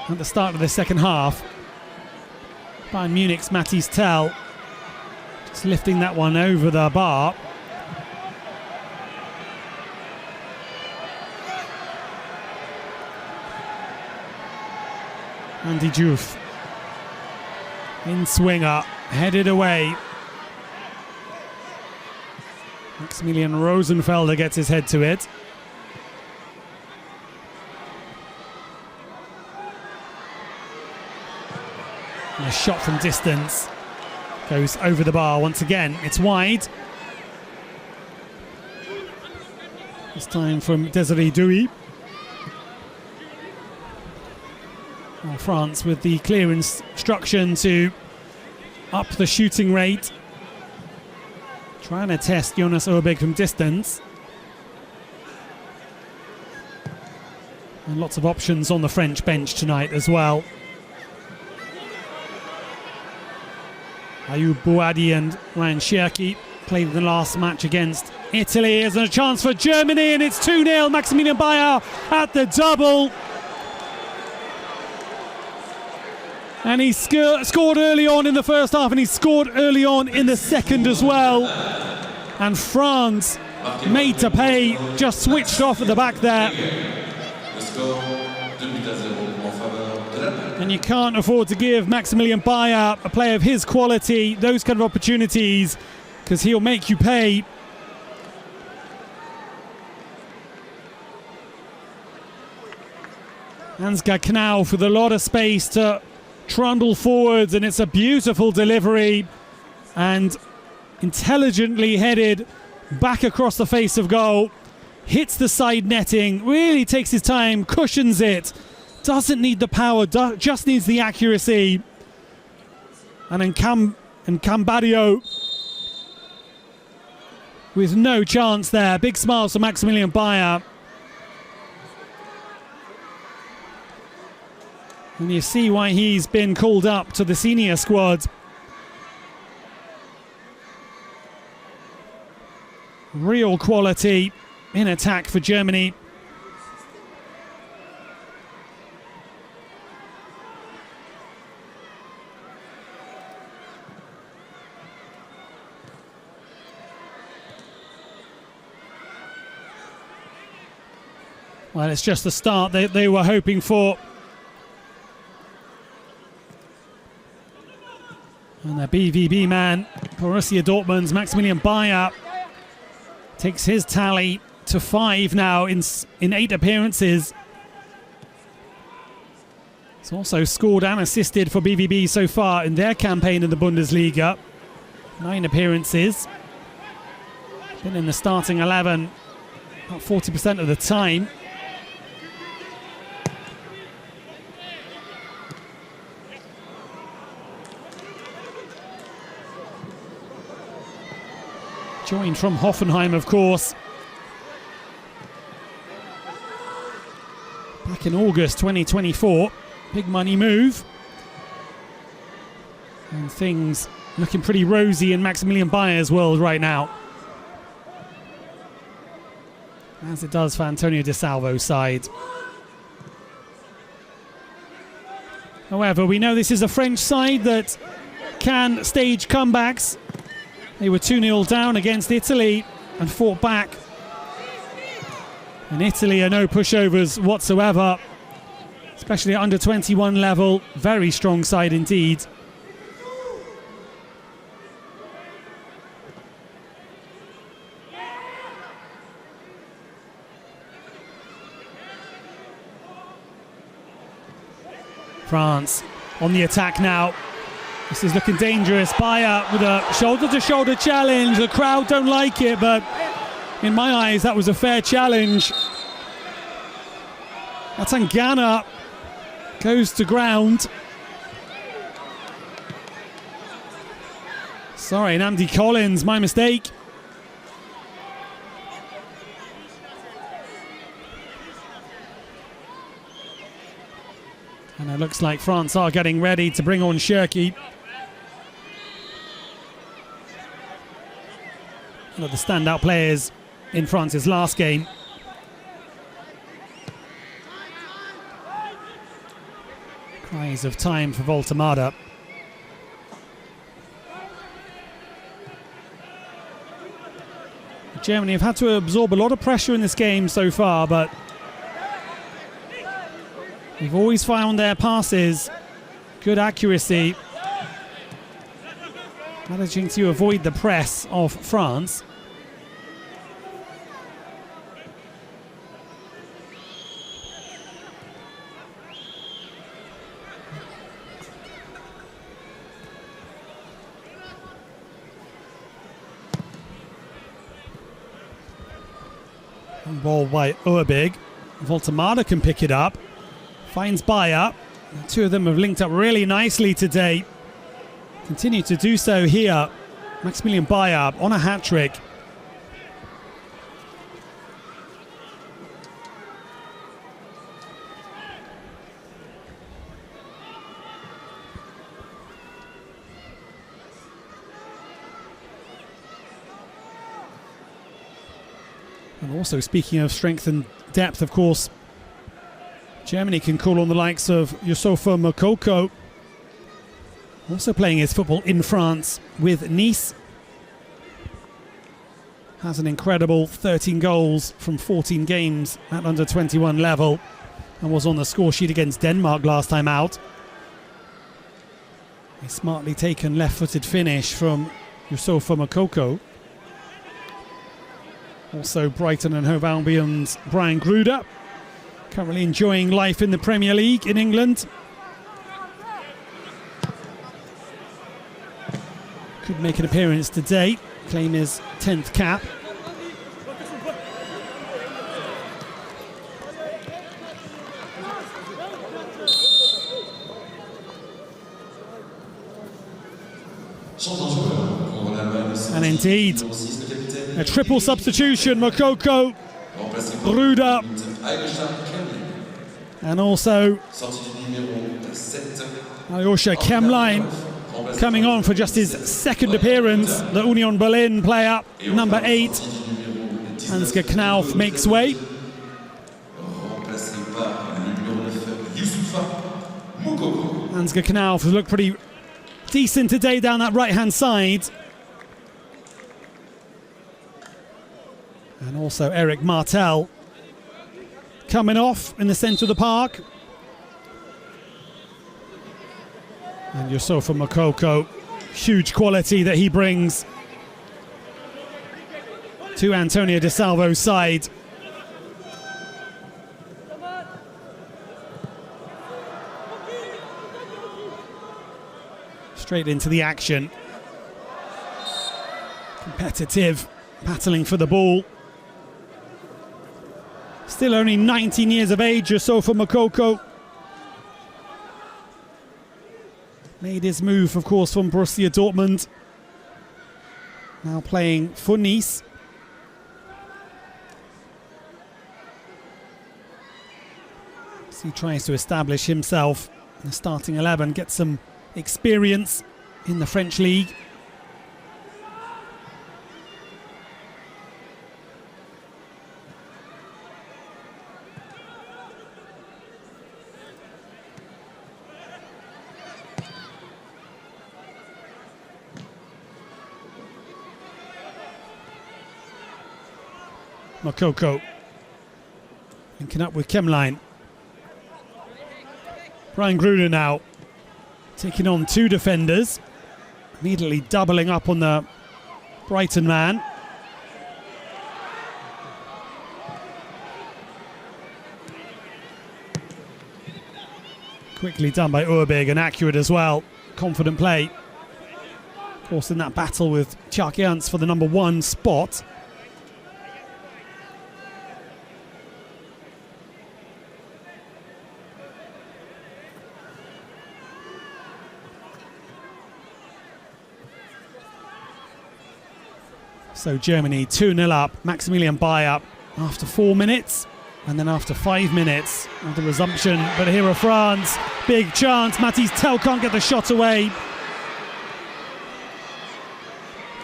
at the start of the second half. Bayern Munich's Mastistel just lifting that one over the bar. Andy Diouf in swinger, headed away. Maximilian Rosenfelder gets his head to it. And a shot from distance goes over the bar once again. It's wide. This time from Desiree Douy. Well, France with the clear instruction to up the shooting rate. Trying to test Jonas Urbeg from distance. And lots of options on the French bench tonight as well. Ayoub Bouadi and Ryan Cherki played in the last match against Italy. There's a chance for Germany, and it's 2-0. Maximilian Bayer at the double. And he scored early on in the first half, and he scored early on in the second as well. And France, made to pay, just switched off at the back there. And you can't afford to give Maximilian Bayer, a player of his quality, those kind of opportunities, because he'll make you pay. Ansgar Knauf with a lot of space to trundle forwards, and it's a beautiful delivery and intelligently headed back across the face of goal. Hits the side netting, really takes his time, cushions it. Doesn't need the power, just needs the accuracy. And then Cambario with no chance there. Big smiles for Maximilian Bayer. And you see why he's been called up to the senior squad. Real quality in attack for Germany. Well, it's just the start they were hoping for. And the BVB man, Borussia Dortmund's Maximilian Bayer, takes his tally to 5 now in 8 appearances. He's also scored and assisted for BVB so far in their campaign in the Bundesliga. 9 appearances. Been in the starting 11 about 40% of the time. Joined from Hoffenheim, of course. Back in August 2024. Big money move. And things looking pretty rosy in Maximilian Bayer's world right now. As it does for Antonio De Salvo's side. However, we know this is a French side that can stage comebacks. They were 2-0 down against Italy and fought back. And Italy are no pushovers whatsoever, especially at under-21 level. Very strong side indeed. France on the attack now. This is looking dangerous. Bayer with a shoulder-to-shoulder challenge. The crowd don't like it, but in my eyes, that was a fair challenge. Atangana goes to ground. Sorry, Namdi Collins, my mistake. And it looks like France are getting ready to bring on Cherki. One of the standout players in France's last game. Cries of time for Voltemada. Germany have had to absorb a lot of pressure in this game so far, but they've always found their passes good accuracy, managing to avoid the press of France. Ball by Urbig. Voltemada can pick it up. Finds Bayer. The two of them have linked up really nicely today. Continue to do so here. Maximilian Bayer on a hat-trick. And also, speaking of strength and depth, of course, Germany can call on the likes of Youssoufa Moukoko, also playing his football in France with Nice. Has an incredible 13 goals from 14 games at under-21 level and was on the score sheet against Denmark last time out. A smartly taken left-footed finish from Youssoufa Moukoko. Also Brighton and Hove Albion's Brian Gruder, currently enjoying life in the Premier League in England. Could make an appearance today, claim his 10th cap. And indeed, a triple substitution. Moukoko, Gruder, and also Alyosha Kemlein coming on for just his second appearance. The Union Berlin player, number 8. Ansgar Knauf makes way. Remplacé par le numéro 9, Youssoufa Moukoko. Ansgar Knauf has looked pretty decent today down that right-hand side. And also Eric Martel coming off in the centre of the park. And Youssoufa Moukoko, huge quality that he brings to Antonio De Salvo's side. Straight into the action. Competitive, battling for the ball. Still only 19 years of age, Youssoufa Moukoko. Made his move, of course, from Borussia Dortmund. Now playing for Nice. So he tries to establish himself in the starting 11, get some experience in the French league. Moukoko linking up with Kemlein. Brian Gruner now taking on two defenders, immediately doubling up on the Brighton man. Quickly done by Urbig and accurate as well. Confident play. Of course, in that battle with Tjark Ernst for the number 1 spot. So Germany 2-0 up, Maximilian Bayer after 4 minutes, and then after 5 minutes of the resumption. But here are France, big chance, Mathys Tel can't get the shot away.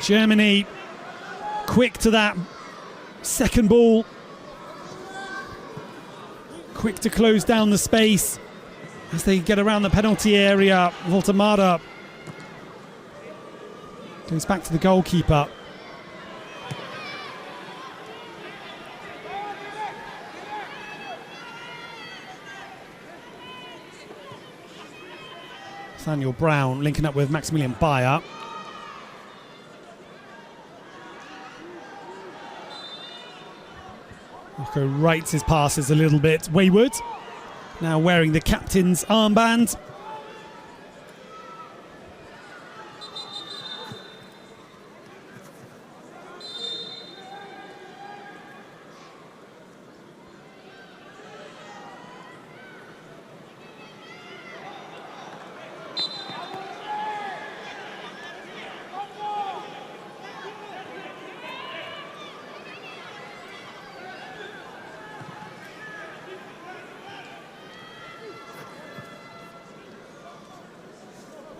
Germany quick to that second ball, quick to close down the space as they get around the penalty area. Voltemade goes back to the goalkeeper. Nathaniel Brown linking up with Maximilian Bayer. Marco writes his passes a little bit wayward. Now wearing the captain's armband.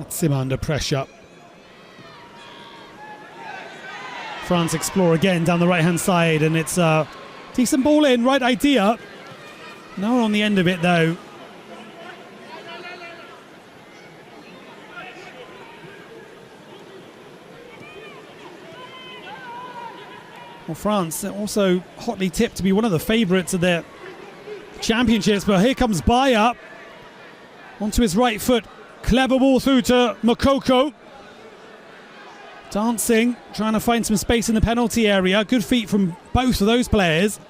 Sim under pressure. France explore again down the right hand side, and it's a decent ball in, right idea. No one on the end of it though. Well, France also hotly tipped to be one of the favourites of their championships, but here comes Bayer onto his right foot. Clever ball through to Moukoko. Dancing, trying to find some space in the penalty area. Good feet from both of those players.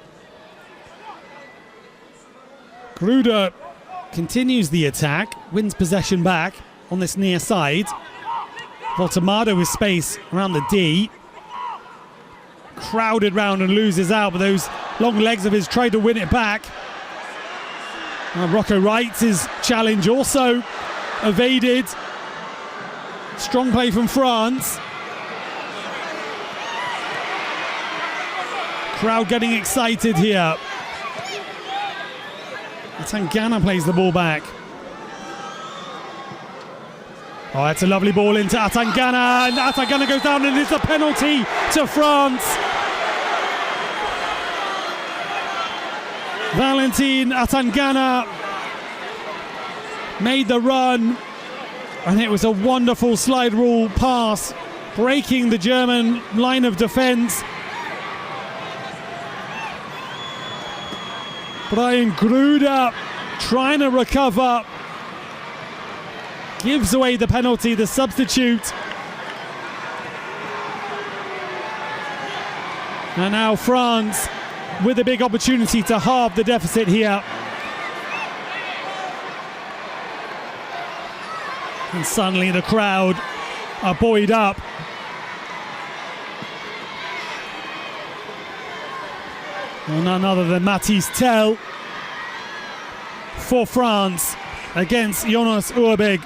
Gruder continues the attack, wins possession back on this near side. Voltemade with space around the D. Crowded round and loses out, but those long legs of his tried to win it back. Rocco Wright's his challenge also evaded. Strong play from France. Crowd getting excited here. Atangana plays the ball back. Oh, that's a lovely ball into Atangana, and Atangana goes down, and it's a penalty to France. Valentin Atangana made the run, and it was a wonderful slide rule pass, breaking the German line of defense. Brian Gruder trying to recover, gives away the penalty, the substitute. And now France with a big opportunity to halve the deficit here. And suddenly the crowd are buoyed up. Well, none other than Mathys Tel for France against Jonas Urbig.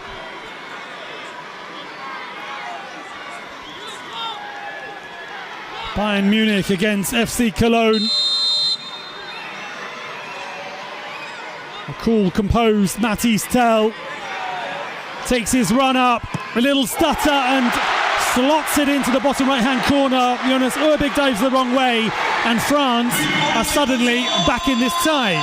Bayern Munich against FC Cologne. A cool, composed Mathys Tel takes his run up, a little stutter, and slots it into the bottom right-hand corner. Jonas Urbig dives the wrong way, and France are suddenly back in this tie.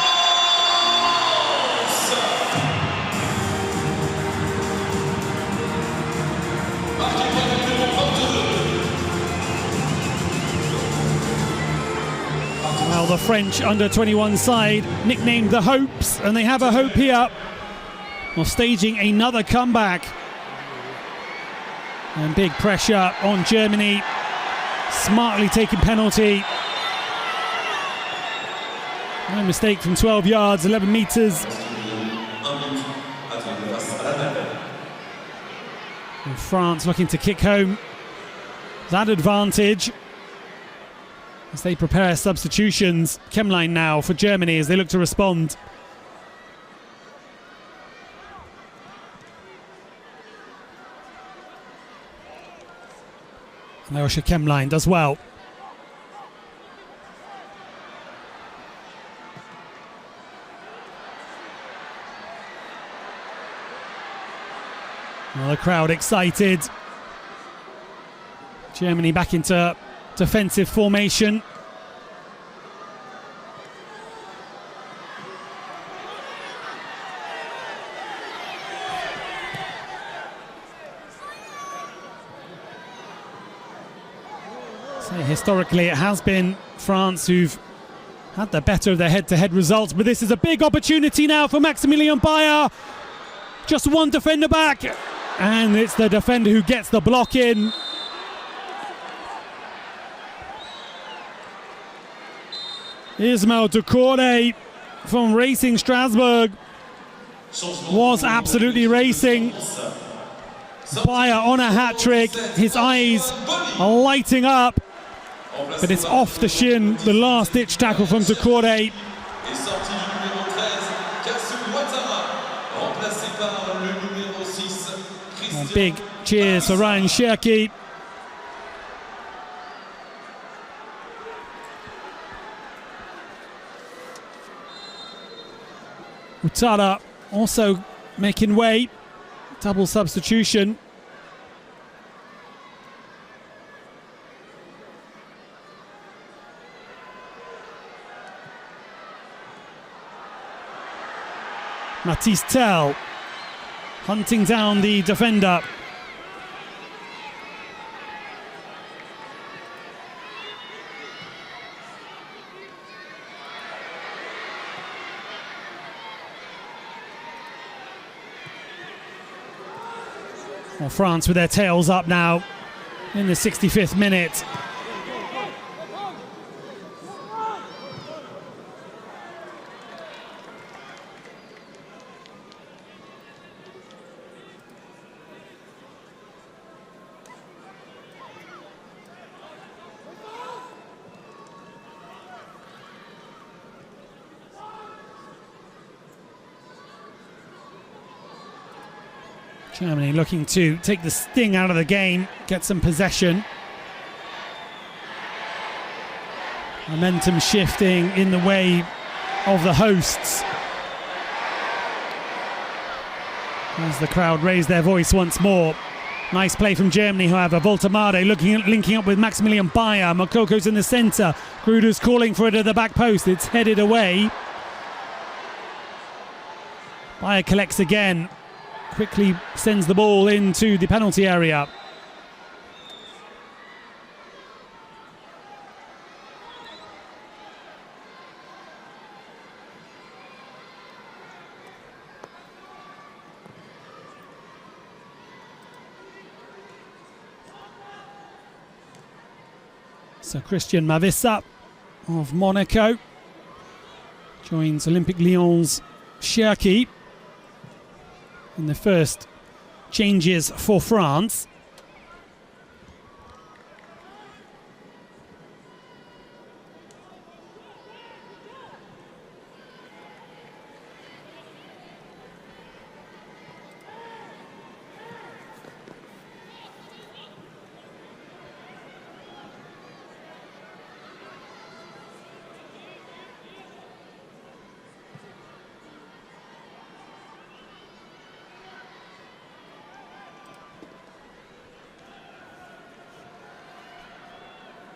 Well, the French under-21 side, nicknamed the Hopes, and they have a hope here of staging another comeback. And big pressure on Germany, smartly taking penalty. No mistake from 12 yards, 11 metres. And France looking to kick home that advantage as they prepare substitutions. Chemline now for Germany as they look to respond. And Leosha Chemline does well. Well, the crowd excited. Germany back into defensive formation. So historically it has been France who've had the better of their head-to-head results, but this is a big opportunity now for Maximilian Bayer. Just one defender back, and it's the defender who gets the block in. Ismail Doucouré from Racing Strasbourg was absolutely racing. Bayer on a hat-trick, his eyes are lighting up, but it's off the shin, the last-ditch tackle from Doucouré. Big cheers for Ryan Cherki. Ouattara also making way, double substitution. Mathys Tel hunting down the defender. Well, France with their tails up now in the 65th minute. Germany looking to take the sting out of the game, get some possession. Momentum shifting in the way of the hosts as the crowd raise their voice once more. Nice play from Germany, however. Voltemade linking up with Maximilian Bayer. Mokoko's in the centre. Gruder's calling for it at the back post. It's headed away. Bayer collects again, quickly sends the ball into the penalty area. So Christian Mavissa of Monaco joins Olympique Lyon's Cherki in the first changes for France.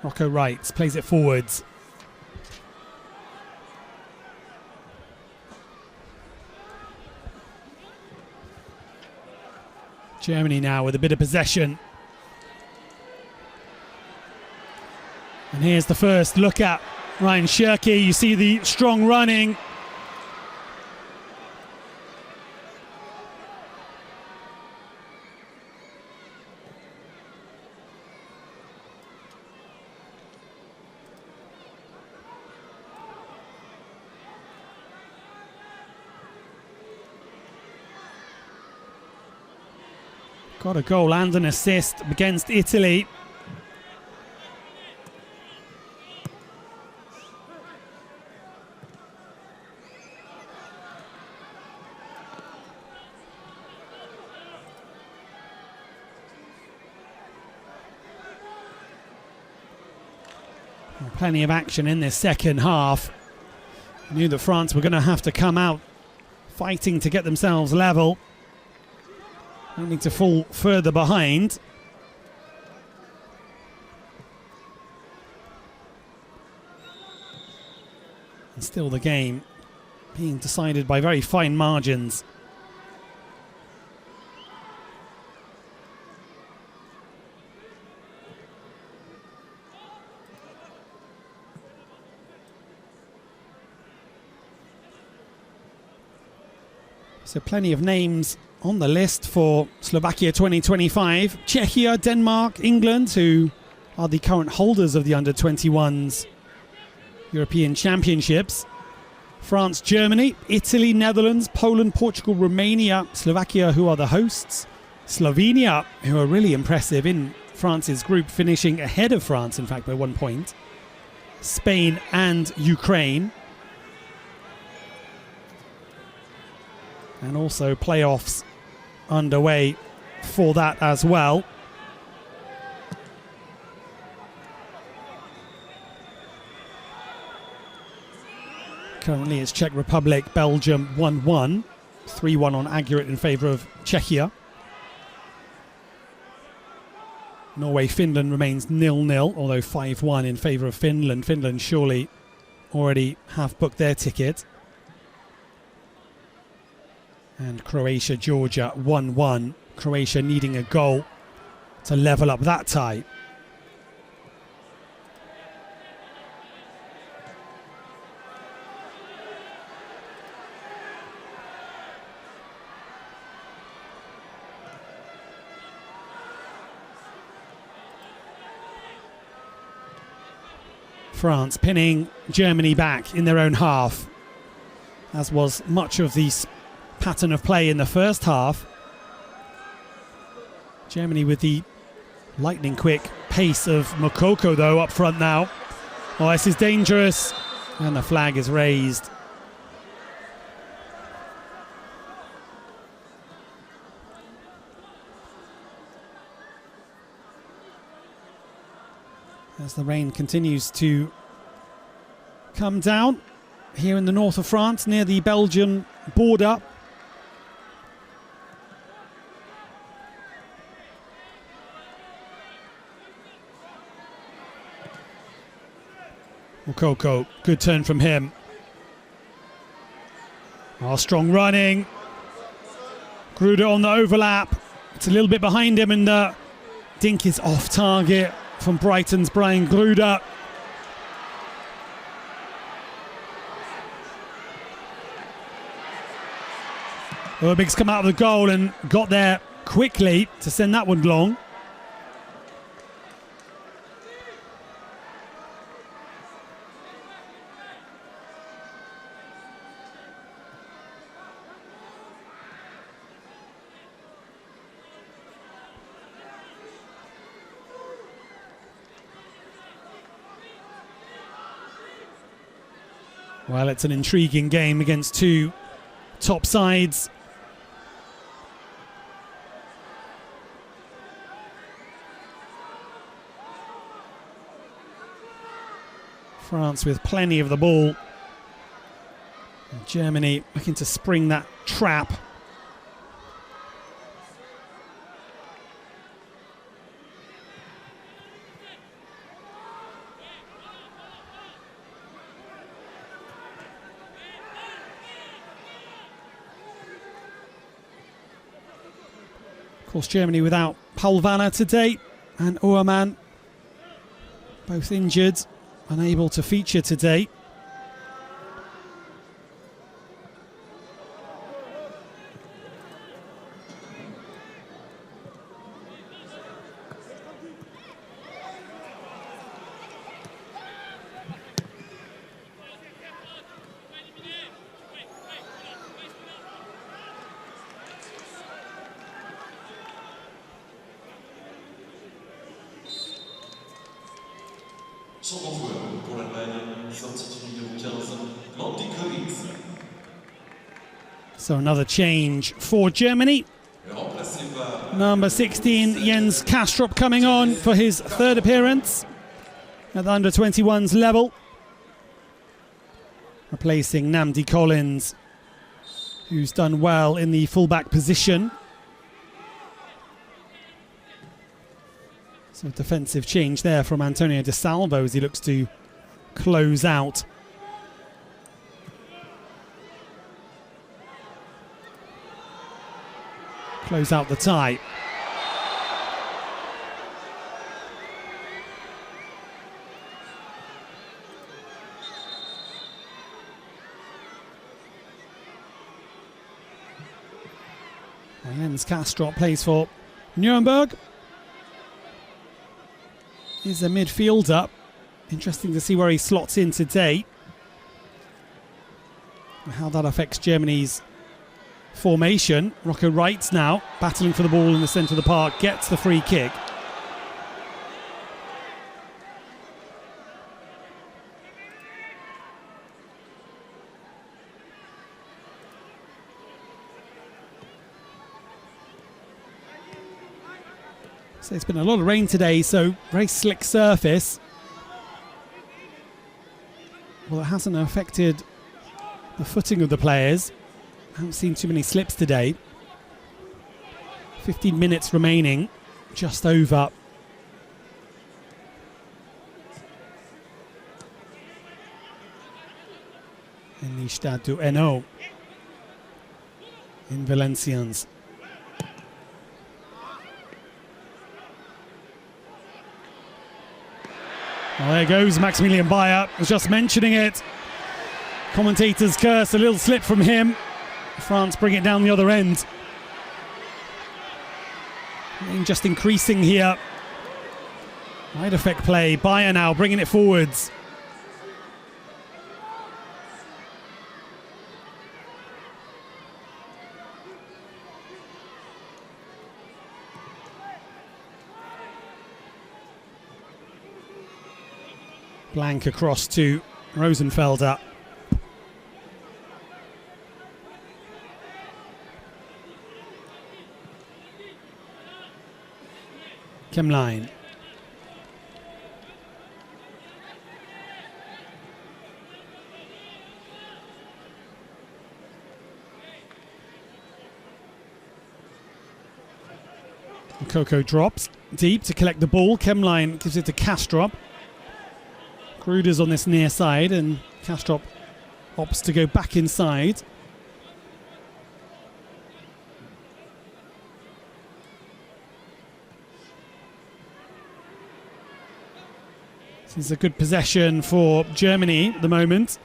Rocco Wright plays it forwards. Germany now with a bit of possession. And here's the first look at Ryan Cherki. You see the strong running. Got a goal and an assist against Italy. Plenty of action in this second half. I knew that France were going to have to come out fighting to get themselves level. Don't need to fall further behind. And still the game being decided by very fine margins. So plenty of names on the list for Slovakia 2025. Czechia, Denmark, England, who are the current holders of the Under-21s European Championships. France, Germany, Italy, Netherlands, Poland, Portugal, Romania, Slovakia, who are the hosts. Slovenia, who are really impressive in France's group, finishing ahead of France, in fact, by 1 point. Spain and Ukraine. And also playoffs underway for that as well. Currently it's Czech Republic, Belgium 1-1. 3-1 on aggregate in favour of Czechia. Norway, Finland remains 0-0, although 5-1 in favour of Finland. Finland surely already have booked their ticket. And Croatia, Georgia 1-1. Croatia needing a goal to level up that tie. France pinning Germany back in their own half, as was much of the pattern of play in the first half. Germany with the lightning quick pace of Moukoko though up front now. Oh, this is dangerous, and the flag is raised. As the rain continues to come down here in the north of France near the Belgian border. Moukoko, good turn from him. Oh, strong running. Gruder on the overlap. It's a little bit behind him, and Dink is off target from Brighton's Brian Gruder. Urbig's come out of the goal and got there quickly to send that one long. Well, it's an intriguing game against two top sides. France with plenty of the ball. And Germany looking to spring that trap. Of course, Germany without Paul Vanna today, and Oerman, both injured, unable to feature today. Changement de joueur pour l'Allemagne, sortie du numéro 15, Mandikovic. So another change for Germany. Remplacé par Number 16, Jens Kastrup, coming on for his third appearance at the under-21s level. Replacing Namdi Collins, who's done well in the fullback position. So defensive change there from Antonio De Salvo as he looks to close out. Close out the tie. Jens Kastrup plays for Nuremberg. He's a midfielder. Interesting to see where he slots in today. And how that affects Germany's formation. Rocco Reitz now battling for the ball in the centre of the park, gets the free kick. So it's been a lot of rain today, so very slick surface. Well, it hasn't affected the footing of the players. I haven't seen too many slips today. 15 minutes remaining, just over. In the Stade du Hainaut in Valenciennes. Well, there goes Maximilian Bayer. I was just mentioning it. Commentators curse, a little slip from him. France bring it down the other end. Just increasing here. Wide effect play. Bayer now bringing it forwards. Blank across to Rosenfelder. Kemlein. Coco drops deep to collect the ball. Kemlein gives it to Kastrup. Gruder's on this near side and Kastrup opts to go back inside. This is a good possession for Germany at the moment.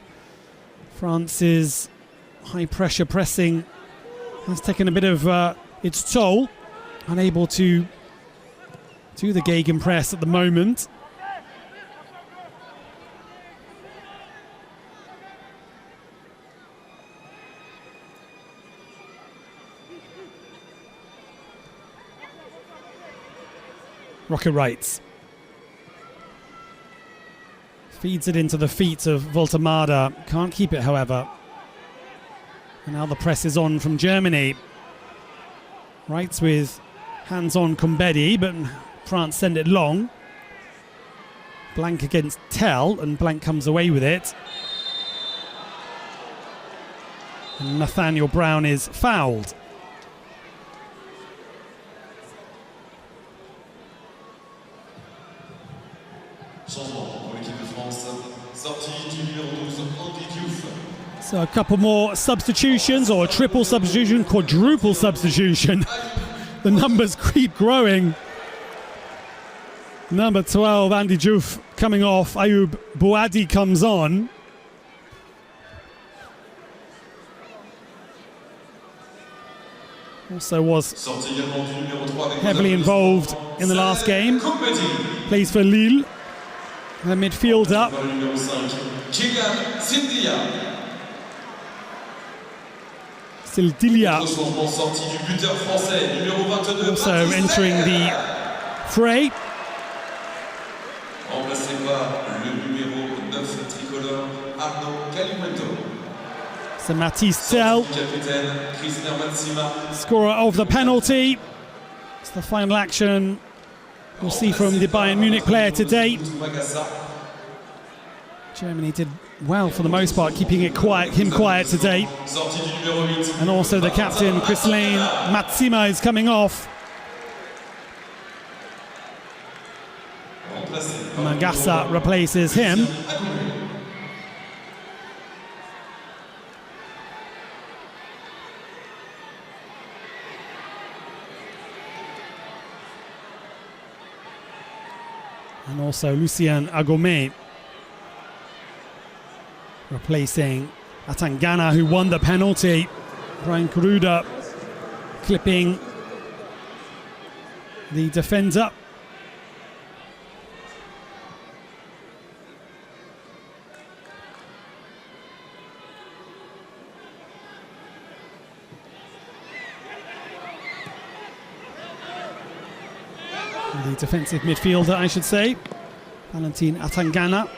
France's high pressure pressing has taken a bit of its toll. Unable to do the gegenpress at the moment. Rocket rights. Feeds it into the feet of Voltemada. Can't keep it, however. And now the press is on from Germany. Rights with hands on Combedi, but France send it long. Blank against Tell, and Blank comes away with it. And Nathaniel Brown is fouled. So a couple more substitutions, or a triple substitution, quadruple substitution. The numbers keep growing. Number 12, Andy Diouf coming off. Ayoub Bouadi comes on. Also was heavily involved in the last game. Plays for Lille. The midfielder. Sildilia also entering the fray. So Mathis Tell, scorer of the penalty. It's the final action we'll see from the Bayern Munich player today. Germany did well for the most part, keeping it quiet, him quiet today. And also the captain, Christine Matsima, is coming off. Magassa replaces him. And also Lucien Agomé replacing Atangana, who won the penalty. Brian Kruder clipping the defender. The defensive midfielder, I should say, Valentin Atangana.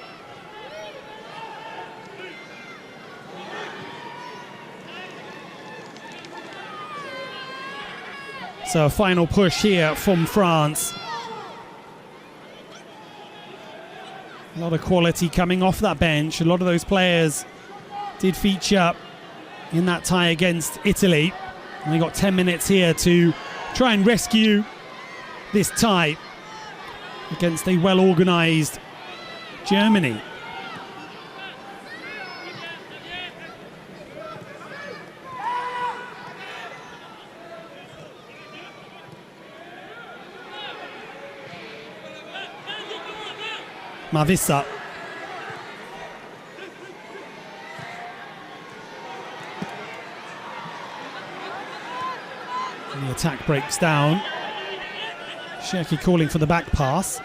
So a final push here from France. A lot of quality coming off that bench. A lot of those players did feature in that tie against Italy. And they got 10 minutes here to try and rescue this tie against a well-organised Germany. Mavissa. And the attack breaks down. Cherki calling for the back pass.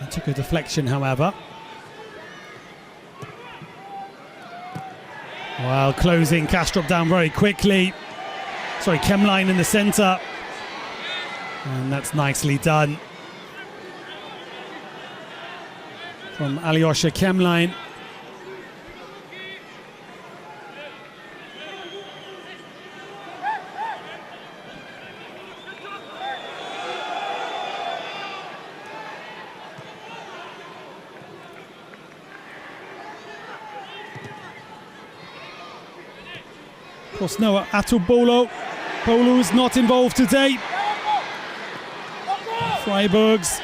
He took a deflection, however. While closing, Kastrup down very quickly. Sorry, Kemline in the centre. And that's nicely done from Alyosha Kemline. Of course, Noah Atubolo. Bolo is not involved today. Freiburg's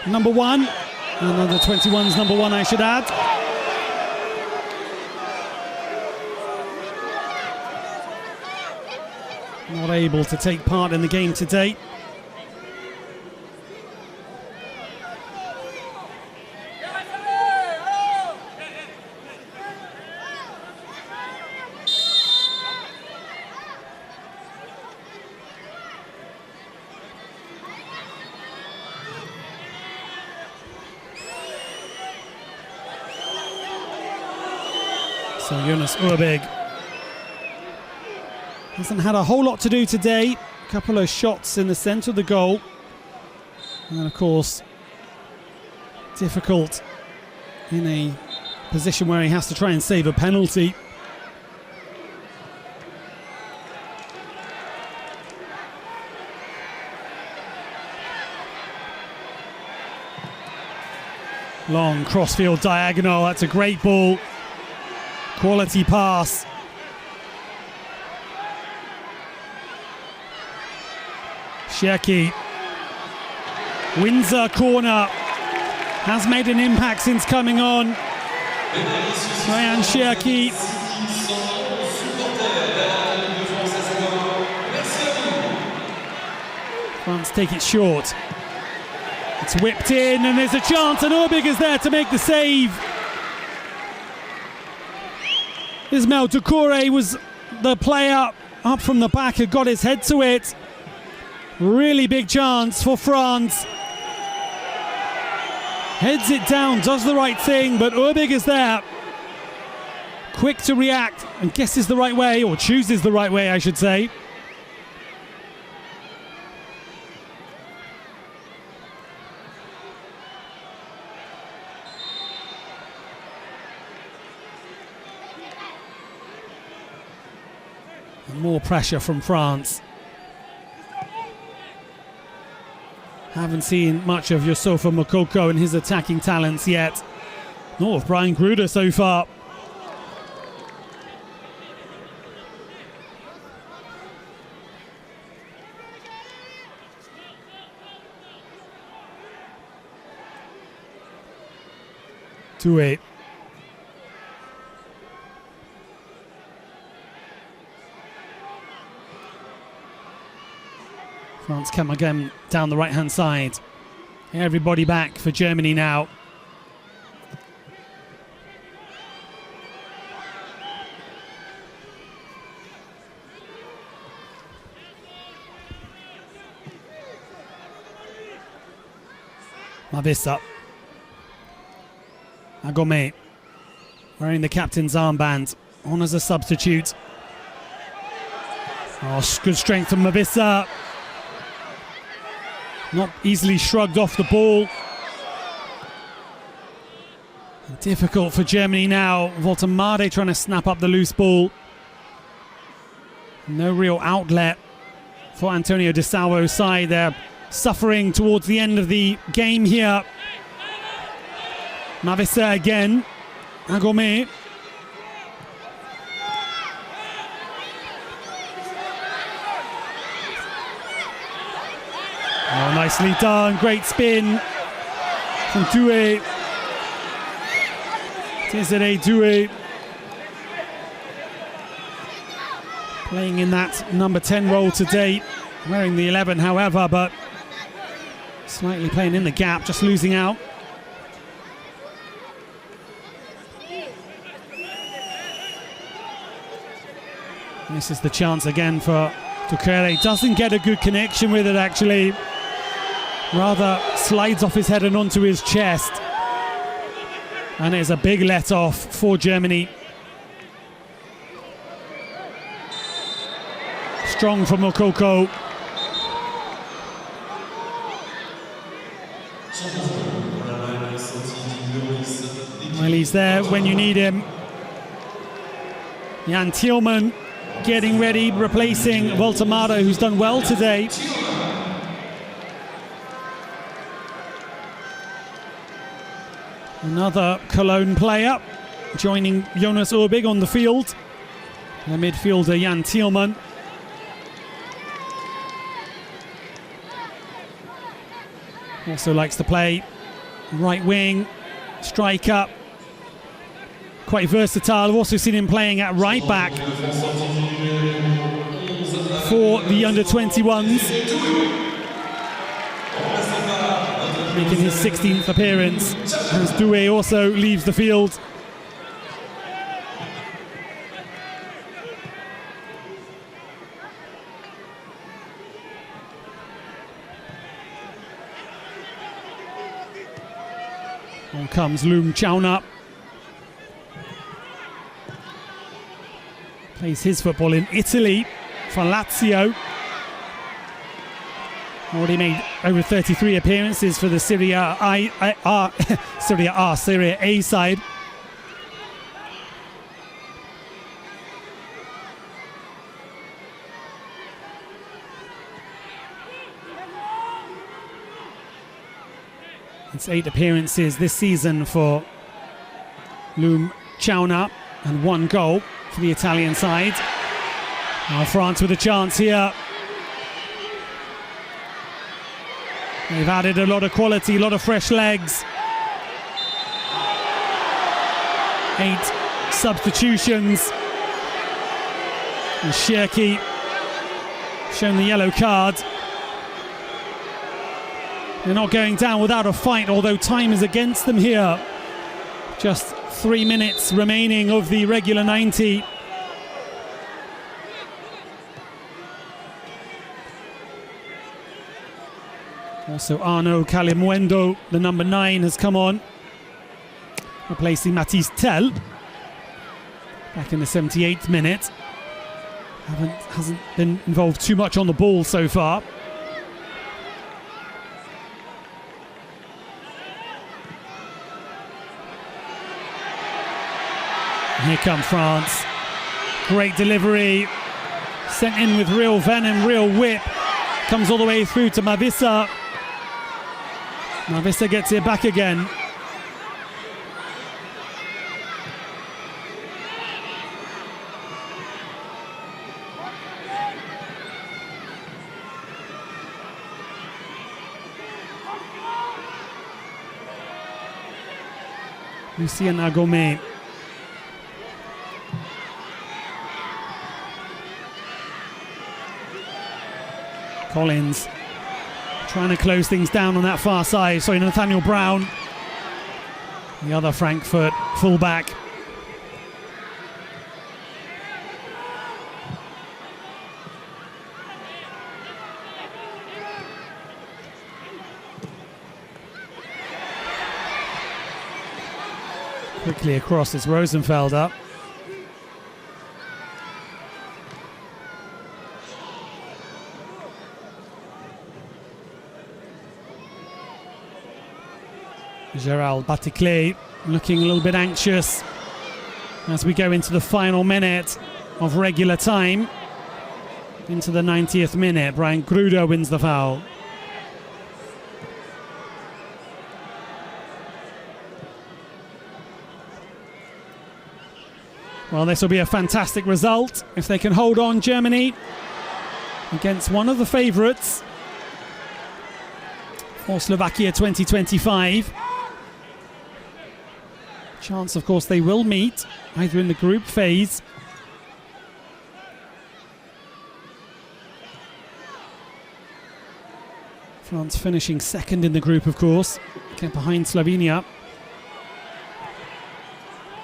number one. And Under-21's number one, I should add. Not able to take part in the game today. So Jonas Urbig hasn't had a whole lot to do today. A couple of shots in the centre of the goal. And then, of course, difficult in a position where he has to try and save a penalty. Long crossfield diagonal, that's a great ball. Quality pass. Cherki. Windsor corner. Has made an impact since coming on. Ryan Cherki. France take it short. It's whipped in and there's a chance and Urbig is there to make the save. Ismail Doucouré was the player up from the back, had got his head to it. Really big chance for France. Heads it down, does the right thing, but Urbig is there. Quick to react and guesses the right way, or chooses the right way, I should say. And more pressure from France. Haven't seen much of Youssoufa Moukoko and his attacking talents yet. Nor of Brian Gruder so far. Doué. France come again down the right-hand side. Everybody back for Germany now. Mavissa. Agome. Wearing the captain's armband. On as a substitute. Oh, good strength from Mavissa. Not easily shrugged off the ball. Difficult for Germany now. Voltemade trying to snap up the loose ball. No real outlet for Antonio De Salvo's side. They're suffering towards the end of the game here. Mavissa again. Agome. Oh, nicely done. Great spin from Doué. Désiré Doué. Playing in that number 10 role today. Wearing the 11, however, but slightly playing in the gap, just losing out. This is the chance again for Doucouré. Doesn't get a good connection with it, actually. Rather slides off his head and onto his chest. And it's a big let-off for Germany. Strong from Moukoko. Well, he's there when you need him. Jan Thielman getting ready, replacing Voltemade, who's done well today. Another Cologne player joining Jonas Urbig on the field. The midfielder Jan Thielman. Also likes to play right wing, striker. Quite versatile. I've also seen him playing at right back for the Under-21s. Making his 16th appearance as Doué also leaves the field. On comes Lung Chauna. Plays his football in Italy for Lazio. Already made over 33 appearances for the Serie A side. It's 8 appearances this season for Loum Chauna and 1 goal for the Italian side. Now France with a chance here. They've added a lot of quality, a lot of fresh legs. 8 substitutions. And Cherki shown the yellow card. They're not going down without a fight, although time is against them here. Just 3 minutes remaining of the regular 90. Also Arnaud Calimuendo, the number 9, has come on, replacing Mathis Tel. Back in the 78th minute. Hasn't been involved too much on the ball so far. Here come France. Great delivery. Sent in with real venom, real whip. Comes all the way through to Mavissa. Mavissa gets it back again. Lucien Agome. Collins trying to close things down on that far side. Sorry, Nathaniel Brown, the other Frankfurt fullback. Quickly across, it's Rosenfelder. Gérald Baticlé looking a little bit anxious as we go into the final minute of regular time. Into the 90th minute, Brian Gruder wins the foul. Well, this will be a fantastic result if they can hold on, Germany, against one of the favourites for Slovakia 2025. Chance, of course, they will meet either in the group phase. France finishing second in the group, of course, kept behind Slovenia.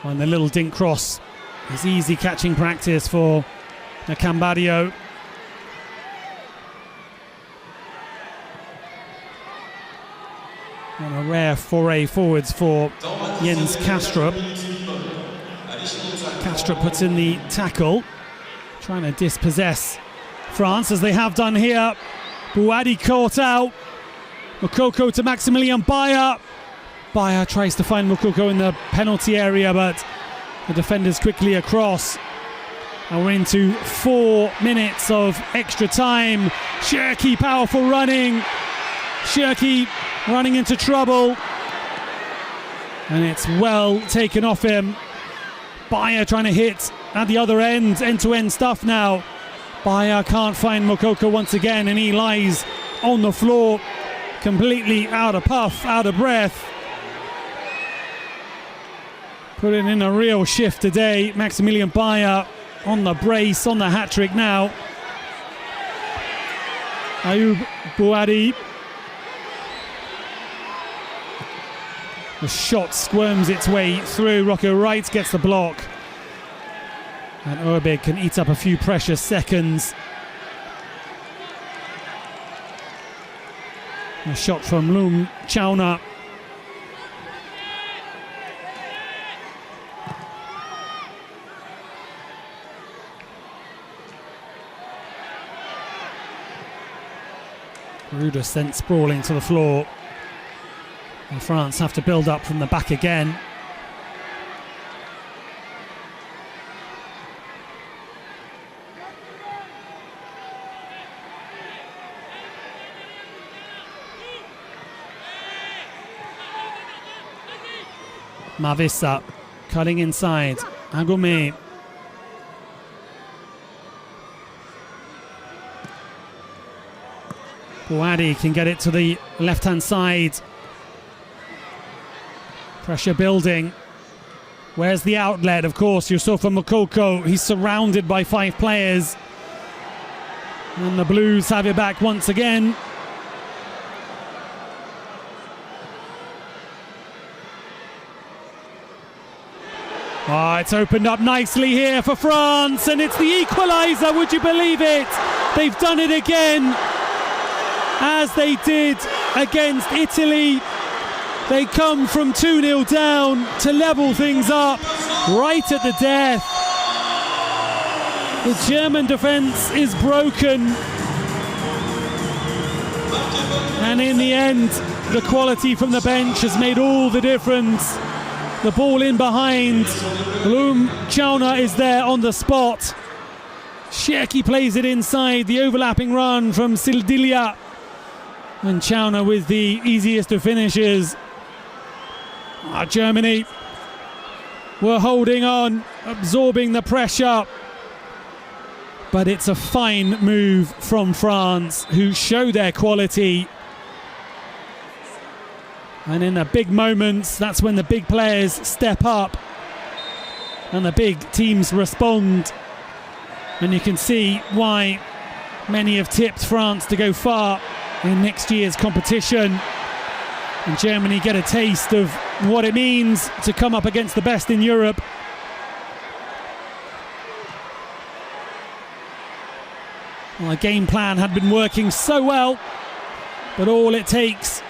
And the little dink cross is easy catching practice for Cambario. And a rare foray forwards for Jens Kastrup. Kastrup puts in the tackle, trying to dispossess France, as they have done here. Bouadi caught out. Moukoko to Maximilian Bayer. Bayer tries to find Moukoko in the penalty area, but the defenders quickly across. And we're into 4 minutes of extra time. Cherki, powerful running. Cherki running into trouble. And it's well taken off him. Bayer trying to hit at the other end. End-to-end stuff now. Bayer can't find Moukoko once again, and he lies on the floor, completely out of puff, out of breath. Putting in a real shift today. Maximilian Bayer on the brace, on the hat-trick now. Ayoub Bouadi. The shot squirms its way through. Rocco Wright gets the block. And Urbig can eat up a few precious seconds. A shot from Loum Chauna. Ruda sent sprawling to the floor. And France have to build up from the back again. Mavissa cutting inside. Agome. Bouadi can get it to the left-hand side. Pressure building. Where's the outlet? Of course, Youssoufa Moukoko. He's surrounded by 5 players. And the Blues have it back once again. Oh, it's opened up nicely here for France, and it's the equaliser, would you believe it? They've done it again, as they did against Italy. They come from 2-0 down to level things up right at the death. The German defence is broken. And in the end, the quality from the bench has made all the difference. The ball in behind. Loum Chauna is there on the spot. Cherki plays it inside. The overlapping run from Sildilia. And Chauna with the easiest of finishes. Germany were holding on, absorbing the pressure. But it's a fine move from France, who show their quality. And in the big moments, that's when the big players step up and the big teams respond. And you can see why many have tipped France to go far in next year's competition. And Germany get a taste of what it means to come up against the best in Europe. Well, the game plan had been working so well, but all it takes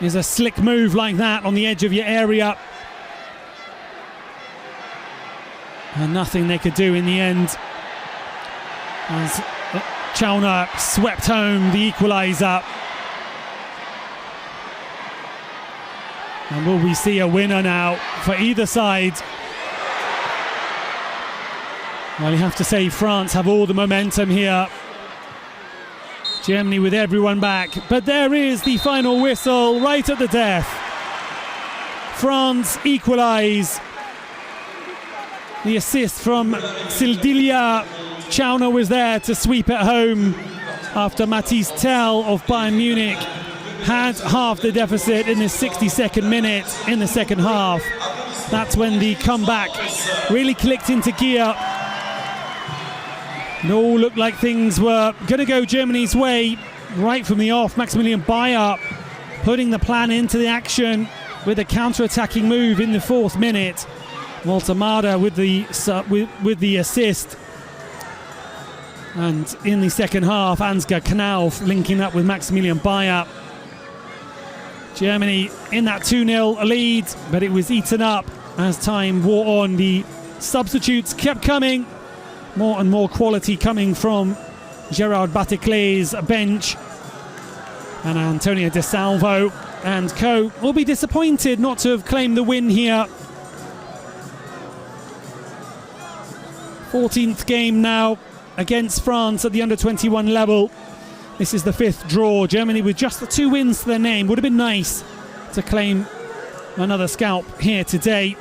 is a slick move like that on the edge of your area. And nothing they could do in the end, as Chauna swept home the equaliser. And will we see a winner now for either side? Well, you have to say France have all the momentum here. Germany with everyone back. But there is the final whistle right at the death. France equalise. The assist from Sildilia. Chauna was there to sweep it home after Mathys Tel of Bayern Munich had half the deficit in the 62nd minute in the second half. That's when the comeback really clicked into gear. It all looked like things were going to go Germany's way right from the off. Maximilian Bayer putting the plan into the action with a counter-attacking move in the 4th minute. Walter Marder with the assist. And in the second half, Ansgar Knauf linking up with Maximilian Bayer. Germany in that 2-0 lead, but it was eaten up as time wore on. The substitutes kept coming. More and more quality coming from Gerard Bataclé's bench. And Antonio De Salvo and co will be disappointed not to have claimed the win here. 14th game now against France at the under-21 level. This is the 5th draw. Germany with just the 2 wins to their name. Would have been nice to claim another scalp here today.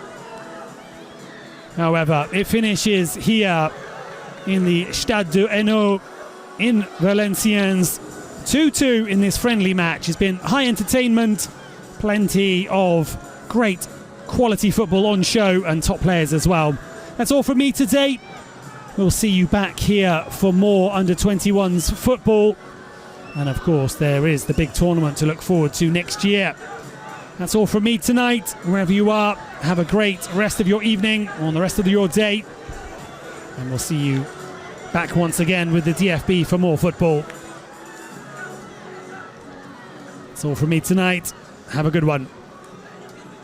However, it finishes here in the Stade de Hainaut in Valenciennes. 2-2 in this friendly match. It's been high entertainment, plenty of great quality football on show, and top players as well. That's all from me today. We'll see you back here for more under-21s football. And of course, there is the big tournament to look forward to next year. That's all from me tonight. Wherever you are, have a great rest of your evening or the rest of your day. And we'll see you back once again with the DFB for more football. That's all from me tonight. Have a good one.